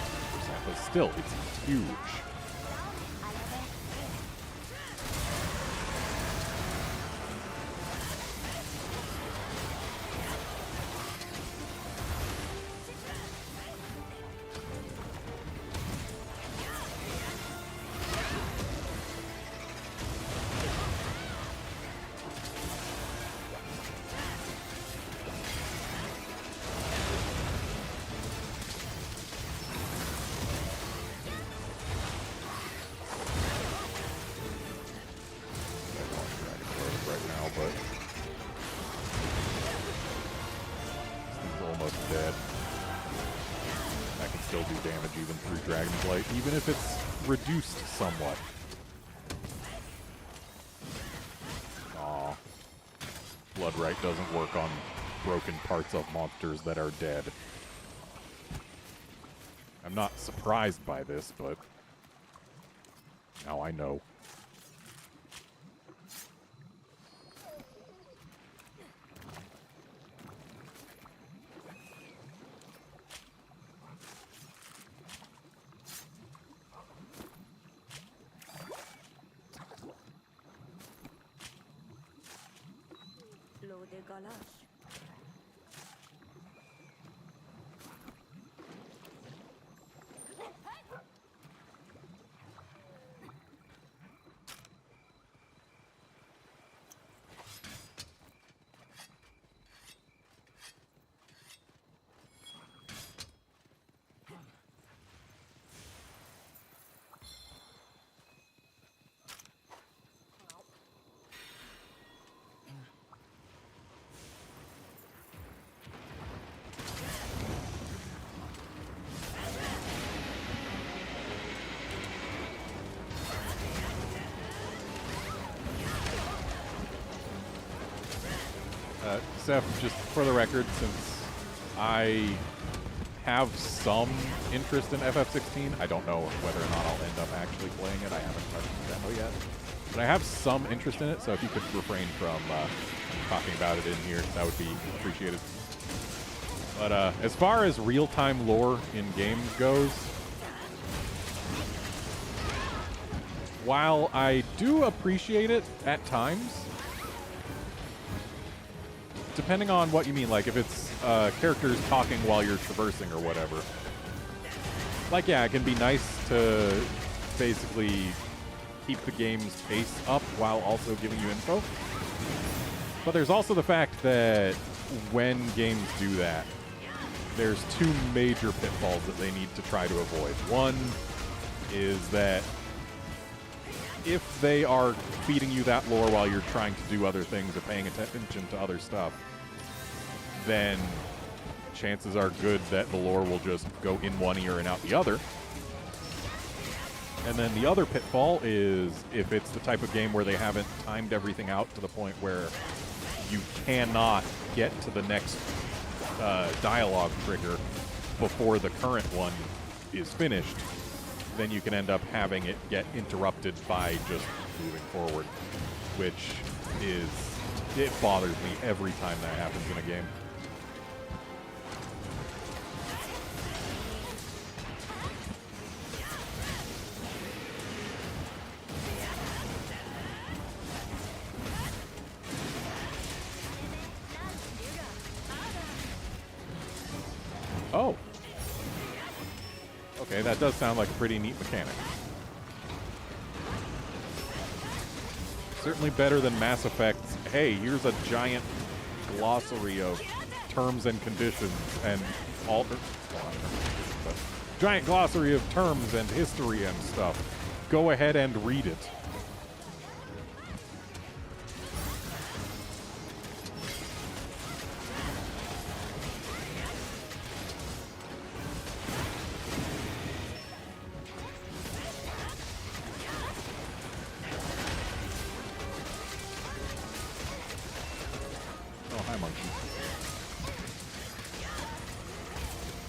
Speaker 1: but still, it's huge. Even if it's reduced somewhat. Aw. Bloodright doesn't work on broken parts of monsters that are dead. I'm not surprised by this, but now I know. Seth, just for the record, since I have some interest in FF16, I don't know whether or not I'll end up actually playing it. I haven't touched the demo yet. But I have some interest in it, so if you could refrain from talking about it in here, that would be appreciated. But as far as real-time lore in games goes, while I do appreciate it at times, depending on what you mean, like if it's characters talking while you're traversing or whatever. Like, yeah, it can be nice to basically keep the game's pace up while also giving you info. But there's also the fact that when games do that, there's two major pitfalls that they need to try to avoid. One is that if they are feeding you that lore while you're trying to do other things or paying attention to other stuff, then chances are good that the lore will just go in one ear and out the other. And then the other pitfall is if it's the type of game where they haven't timed everything out to the point where you cannot get to the next dialogue trigger before the current one is finished, then you can end up having it get interrupted by just moving forward, which is, it bothers me every time that happens in a game. Okay, that does sound like a pretty neat mechanic. Certainly better than Mass Effect's, hey, here's a giant glossary of terms and conditions and giant glossary of terms and history and stuff. Go ahead and read it.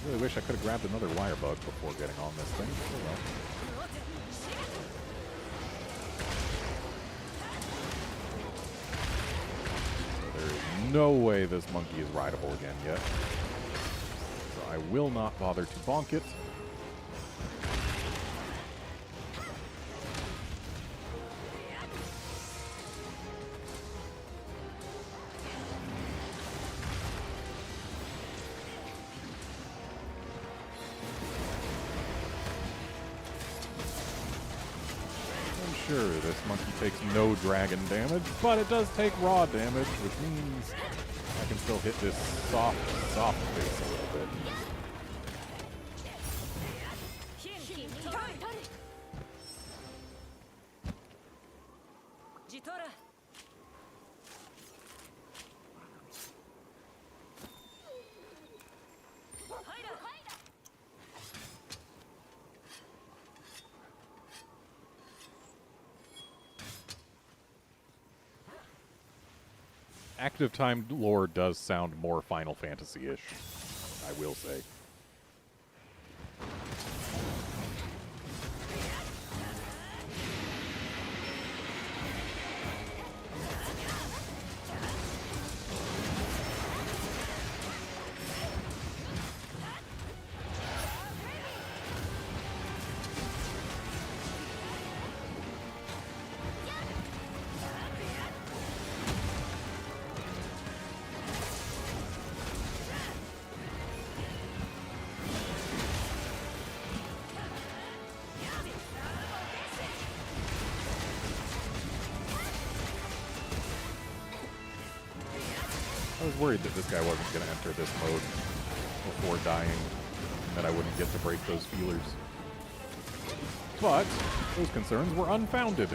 Speaker 1: Really wish I could have grabbed another wire bug before getting on this thing. Oh well. So there is no way this monkey is rideable again yet. So I will not bother to bonk it. Sure, this monkey takes no dragon damage, but it does take raw damage, which means I can still hit this soft face a little bit. Active time lore does sound more Final Fantasy-ish, I will say. I was worried that this guy wasn't going to enter this mode before dying, and that I wouldn't get to break those feelers. But those concerns were unfounded.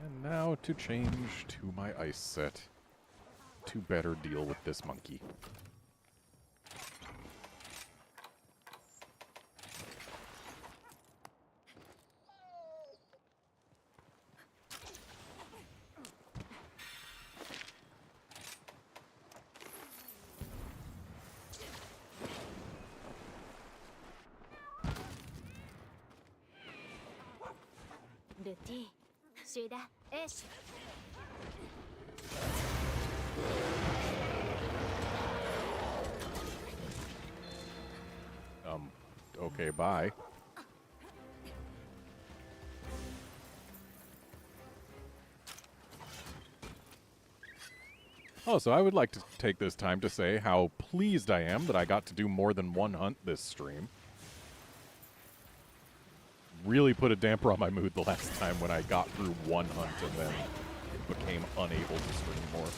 Speaker 1: And now to change to my ice set to better deal with this monkey. Okay, bye. Oh, so I would like to take this time to say how pleased I am that I got to do more than one hunt this stream. Really put a damper on my mood the last time when I got through one hunt and then became unable to stream more.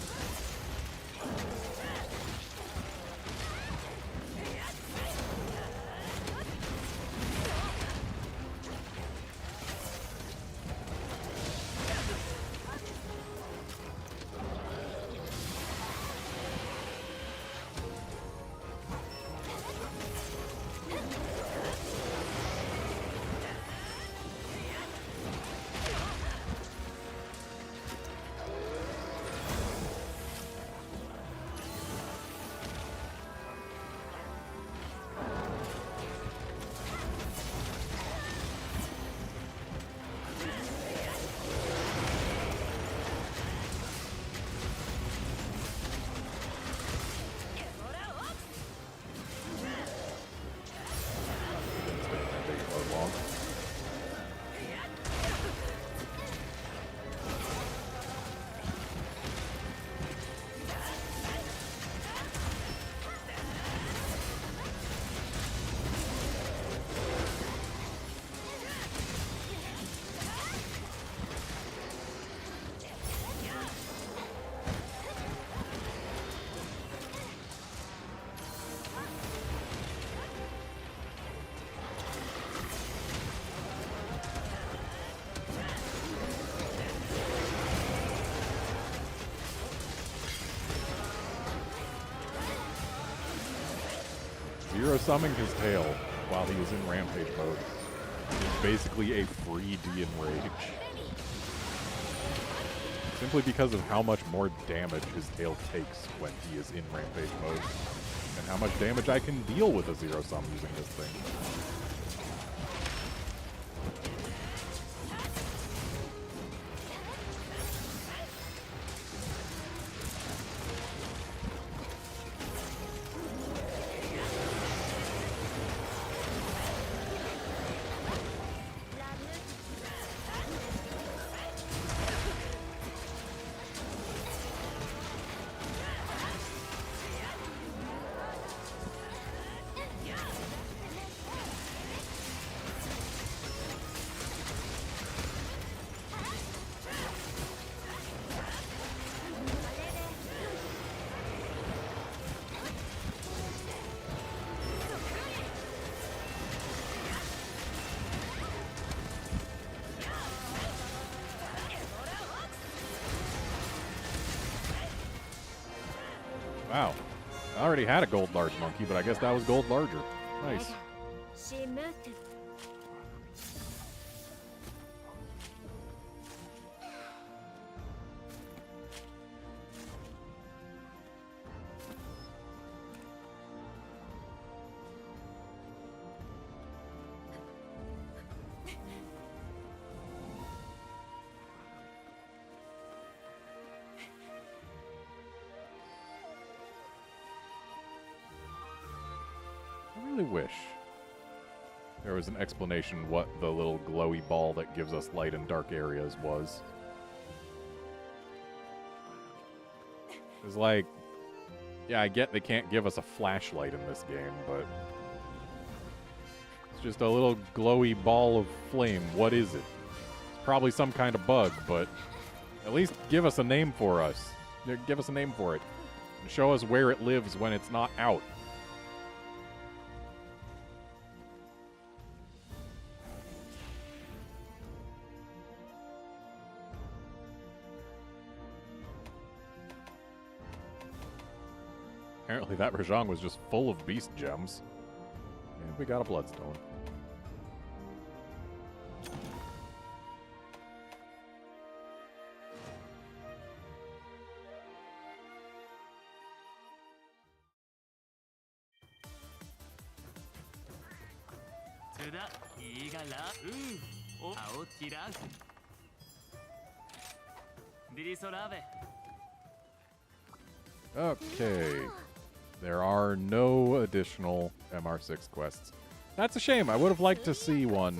Speaker 1: Zero summing his tail while he is in Rampage mode is basically a free D Enrage. Simply because of how much more damage his tail takes when he is in Rampage mode. And how much damage I can deal with a Zero Sum using this thing. Wow. I already had a gold large monkey, but I guess that was gold larger. Nice. I really wish there was an explanation what the little glowy ball that gives us light in dark areas was. It's like, yeah, I get they can't give us a flashlight in this game, but it's just a little glowy ball of flame. What is it? It's probably some kind of bug, but at least give us a name for us. Give us a name for it. And show us where it lives when it's not out. Apparently that Rajang was just full of beast gems. And we got a bloodstone. Okay. There are no additional MR6 quests. That's a shame. I would have liked to see one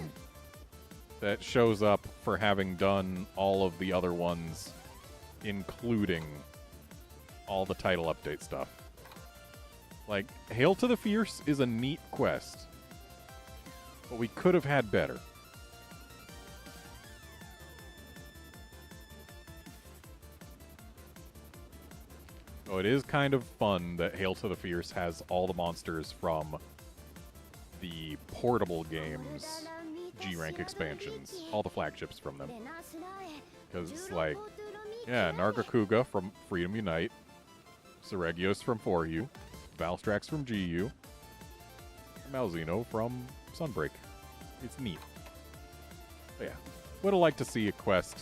Speaker 1: that shows up for having done all of the other ones, including all the title update stuff. Like, Hail to the Fierce is a neat quest, but we could have had better. So it is kind of fun that Hail to the Fierce has all the monsters from the portable games G-Rank expansions. All the flagships from them. Because it's like, yeah, Nargacuga from Freedom Unite, Seregios from 4U, Valstrax from GU, and Malzeno from Sunbreak. It's neat. But yeah, would have liked to see a quest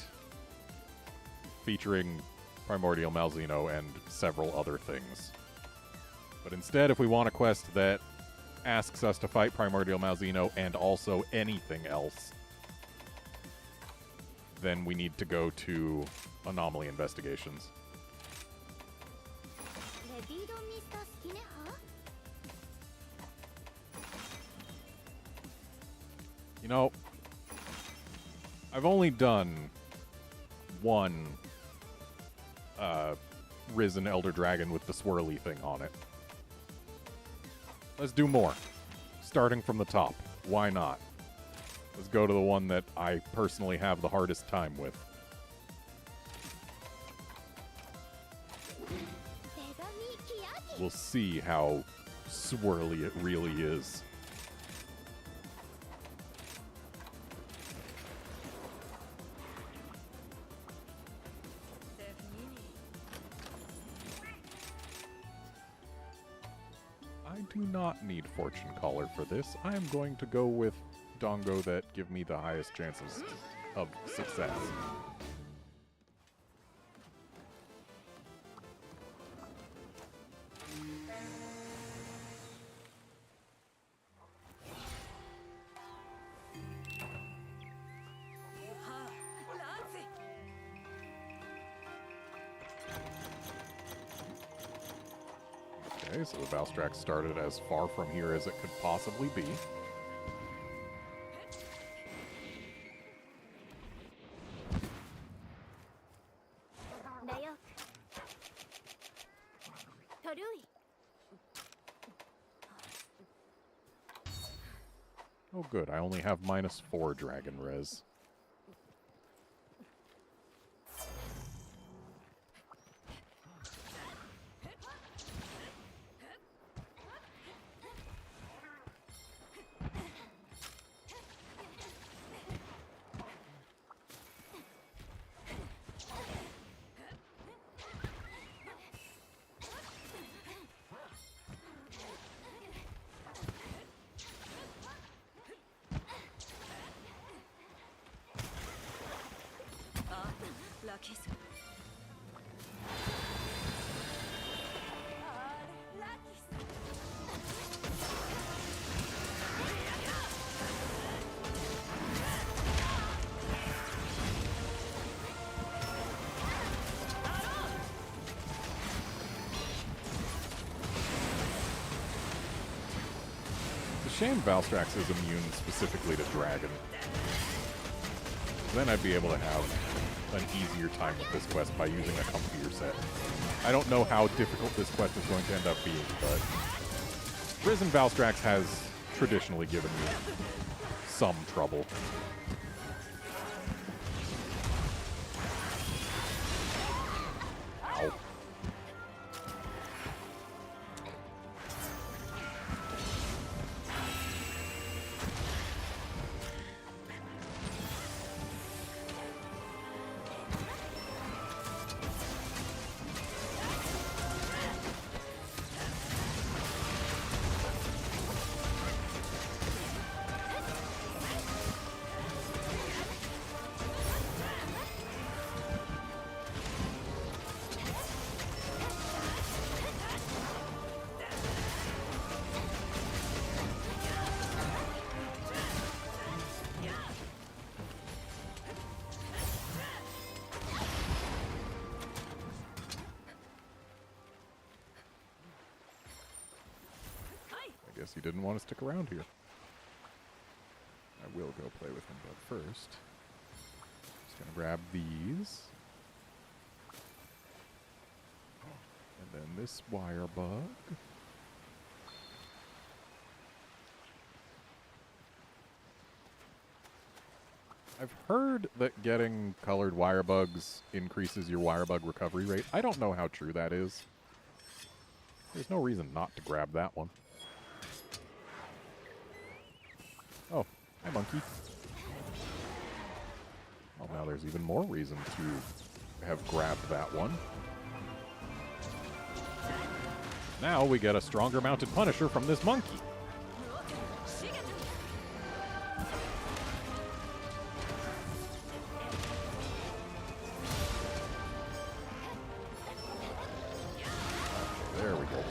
Speaker 1: featuring Primordial Malzeno and several other things. But instead, if we want a quest that asks us to fight Primordial Malzeno and also anything else, then we need to go to Anomaly Investigations. You know, I've only done one Risen Elder Dragon with the swirly thing on it. Let's do more. Starting from the top. Why not? Let's go to the one that I personally have the hardest time with. We'll see how swirly it really is. I do not need Fortune Caller for this. I am going to go with Dongo that give me the highest chances of success. Okay, so the Valstrax started as far from here as it could possibly be. Oh good, I only have -4 Dragon Res. Shame Valstrax is immune specifically to Dragon. Then I'd be able to have an easier time with this quest by using a comfier set. I don't know how difficult this quest is going to end up being, but Risen Valstrax has traditionally given me some trouble. Ow. Guess he didn't want to stick around here. I will go play with him, but first, just gonna grab these. And then this wire bug. I've heard that getting colored wire bugs increases your wire bug recovery rate. I don't know how true that is. There's no reason not to grab that one. Oh, hi, monkey. Well, now there's even more reason to have grabbed that one. Now we get a stronger mounted Punisher from this monkey. There we go.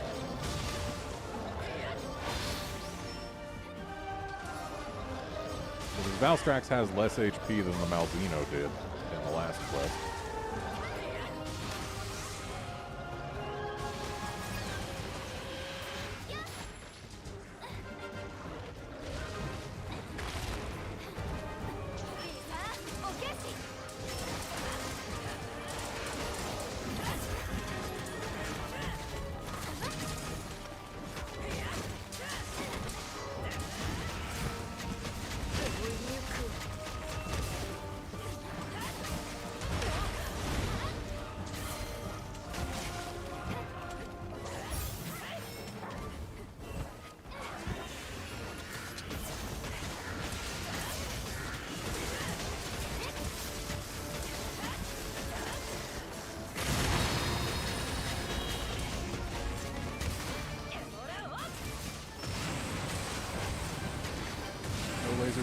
Speaker 1: Valstrax has less HP than the Malzeno did in the last quest.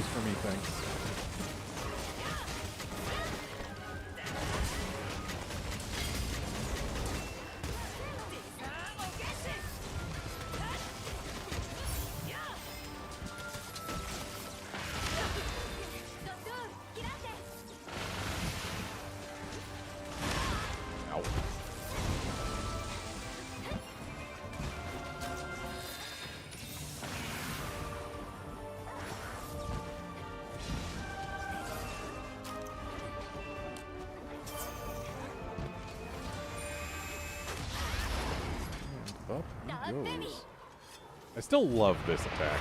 Speaker 1: news for me, thanks. Up he goes. I still love this attack.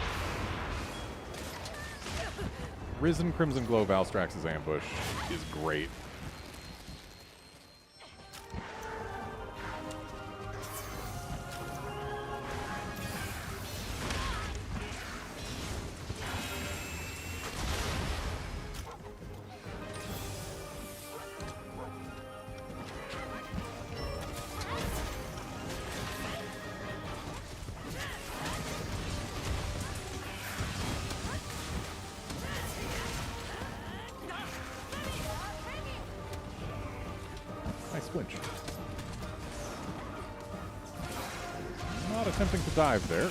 Speaker 1: Risen Crimson Glow Valstrax's ambush is great. Nice flinch. Not attempting to dive there.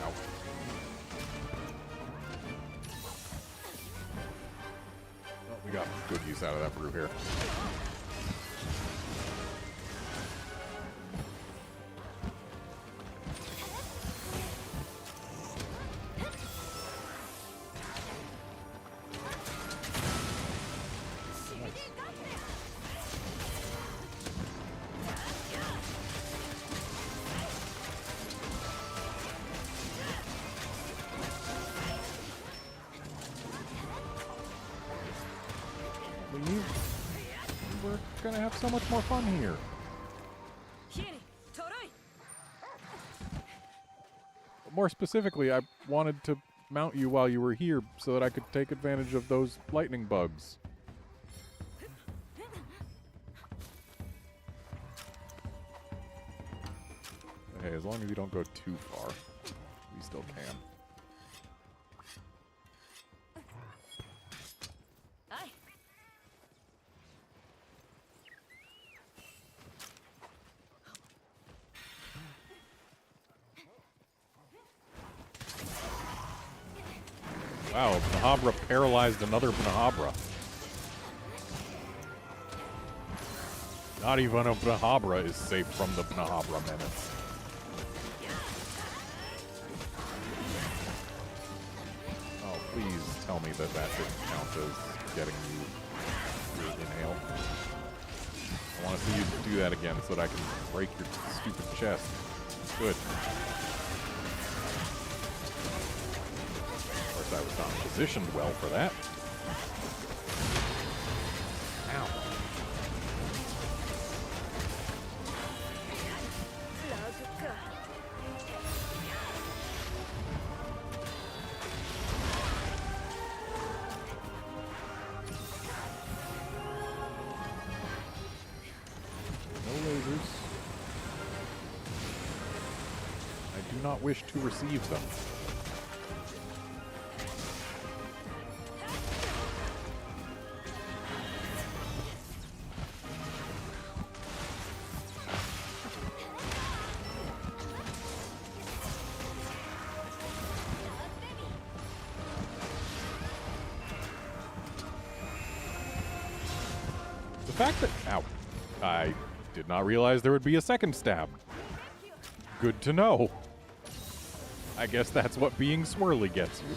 Speaker 1: Ow. Well, we got good use out of that brew here. We're gonna have so much more fun here. More specifically, I wanted to mount you while you were here so that I could take advantage of those lightning bugs. Hey, as long as you don't go too far, we still can. Wow, Bnahabra paralyzed another Bnahabra. Not even a Bnahabra is safe from the Bnahabra menace. Oh, please tell me that that didn't count as getting you your inhale. I want to see you do that again so that I can break your stupid chest. Good. I was not positioned well for that. Ow. No lasers. I do not wish to receive them. The fact that... Ow. I did not realize there would be a second stab. Good to know. I guess that's what being swirly gets you.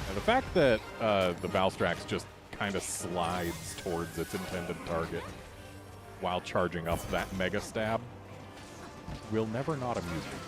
Speaker 1: And the fact that the Valstrax just kind of slides towards its intended target while charging up that mega stab will never not amuse me.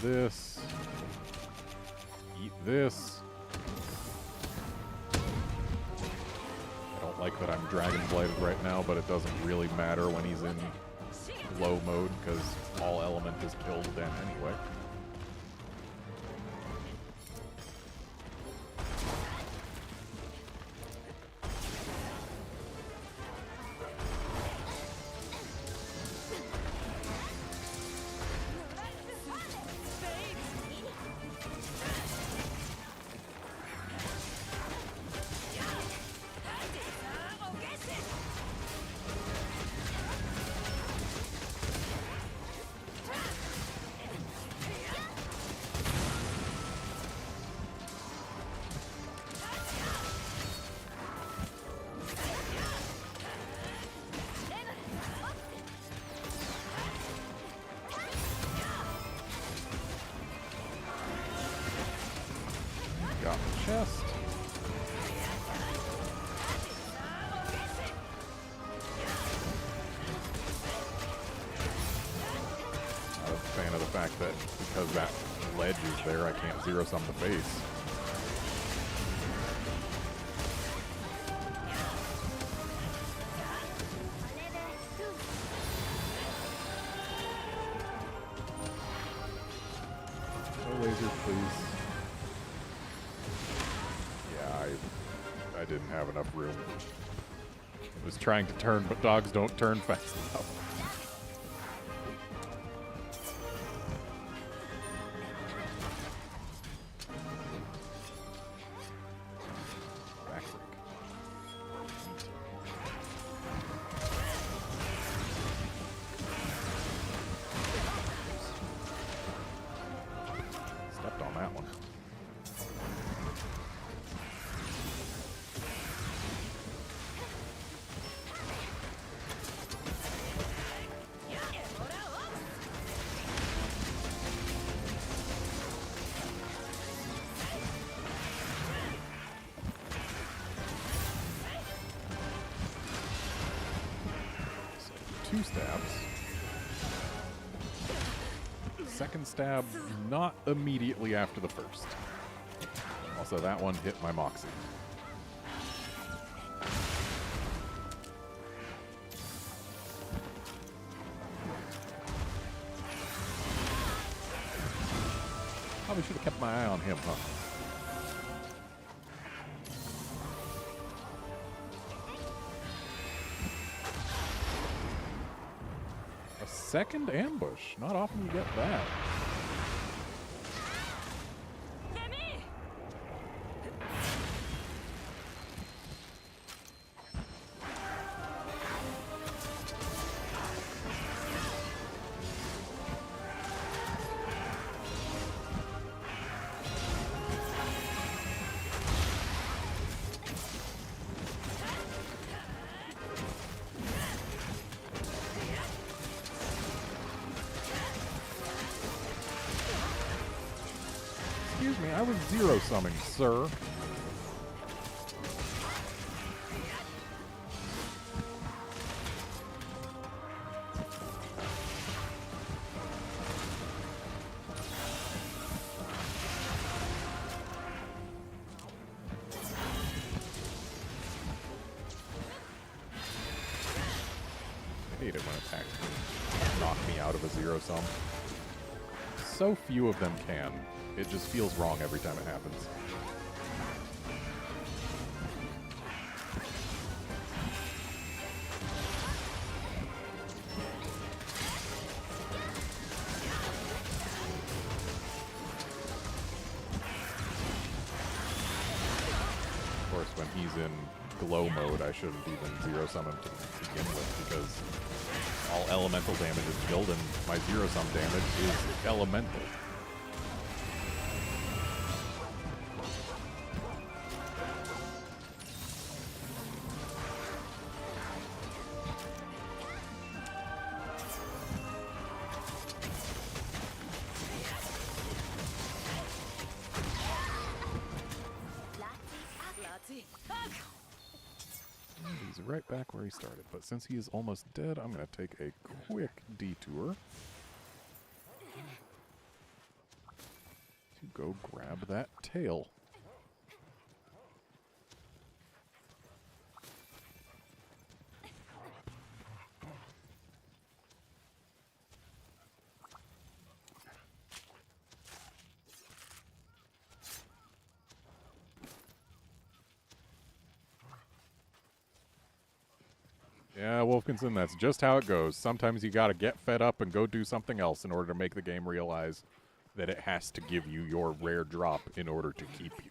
Speaker 1: this. Eat this. I don't like that I'm Dragon Blighted right now, but it doesn't really matter when he's in low mode, because all element is killed then anyway. Got the chest. Not a fan of the fact that because that ledge is there, I can't zero sum the face. No laser, please. I didn't have enough room. I was trying to turn, but dogs don't turn fast enough. Backbreak. Stepped on that one. Two stabs. Second stab, not immediately after the first. Also, that one hit my Moxie. Probably should have kept my eye on him, huh? Second ambush. Not often you get that. Excuse me, I was zero summing, sir. I hate it when attacks can knock me out of a zero sum. So few of them can. It just feels wrong every time it happens. Of course, when he's in glow mode, I shouldn't even zero summon to begin with, because all elemental damage is killed and my zero sum damage is elemental. He's right back where he started, but since he is almost dead, I'm going to take a quick detour. to go grab that tail. Yeah, Wolfkinson, that's just how it goes. Sometimes you gotta get fed up and go do something else in order to make the game realize that it has to give you your rare drop in order to keep you.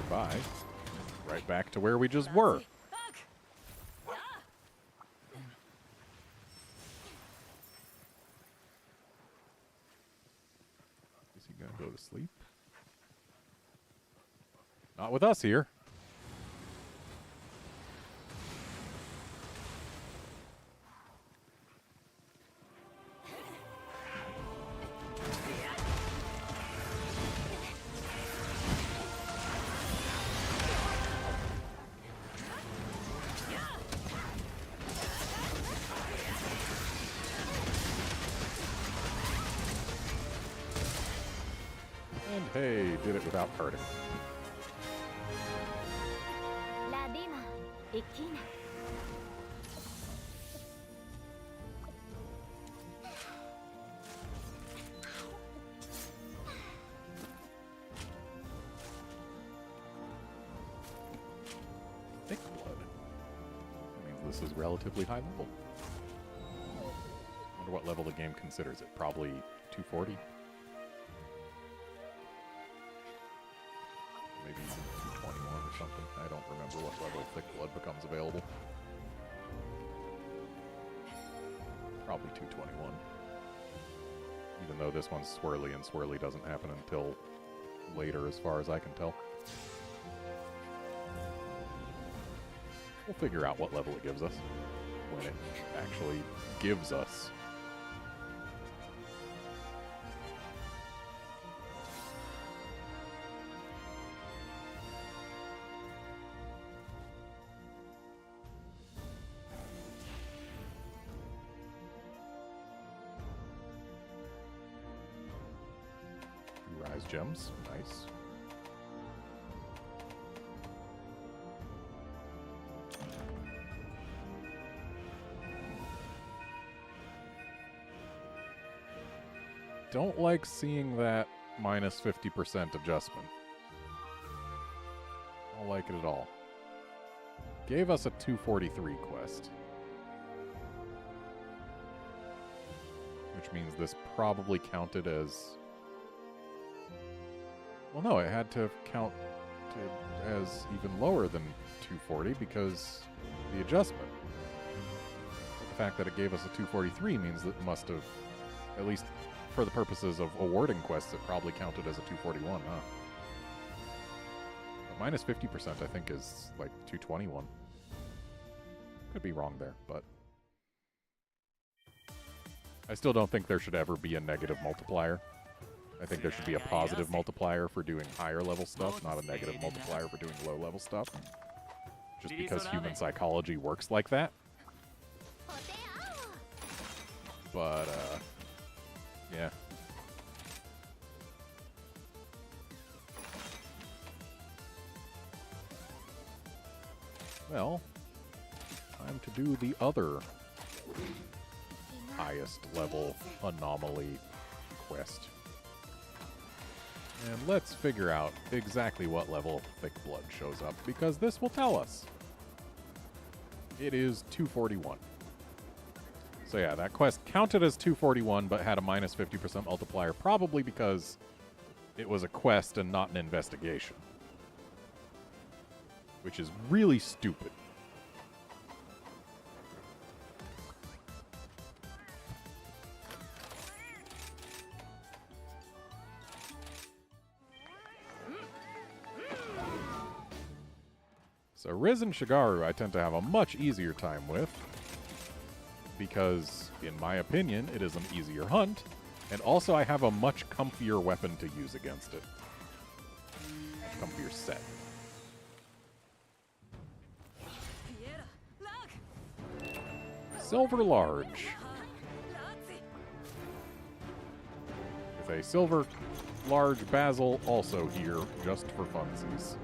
Speaker 1: Goodbye. Right back to where we just were. Is he gonna go to sleep? Not with us here. And hey, did it without hurting. Thick blood. That means this is relatively high level. Wonder what level the game considers it. Probably 240. Maybe 221 or something. I don't remember what level thick blood becomes available. Probably 221. Even though this one's swirly, and swirly doesn't happen until later as far as I can tell. We'll figure out what level it gives us when it actually gives us. Rise gems, nice. Don't like seeing that minus 50% adjustment. Don't like it at all. Gave us a 243 quest. Which means this probably counted as... Well, no, it had to have counted as even lower than 240 because the adjustment. But the fact that it gave us a 243 means that it must have, at least for the purposes of awarding quests, it probably counted as a 241, huh? But minus 50% I think is like 221. Could be wrong there, but I still don't think there should ever be a negative multiplier. I think there should be a positive multiplier for doing higher level stuff, not a negative multiplier for doing low level stuff. Just because human psychology works like that. But, yeah. Well, time to do the other highest level anomaly quest. And let's figure out exactly what level thick blood shows up, because this will tell us. It is 241. So yeah, that quest counted as 241, but had a minus 50% multiplier, probably because it was a quest and not an investigation. Which is really stupid. So Riz and Shigaru I tend to have a much easier time with, because, in my opinion, it is an easier hunt, and also I have a much comfier weapon to use against it. Comfier set. Silver large. With a silver large basil also here, just for funsies.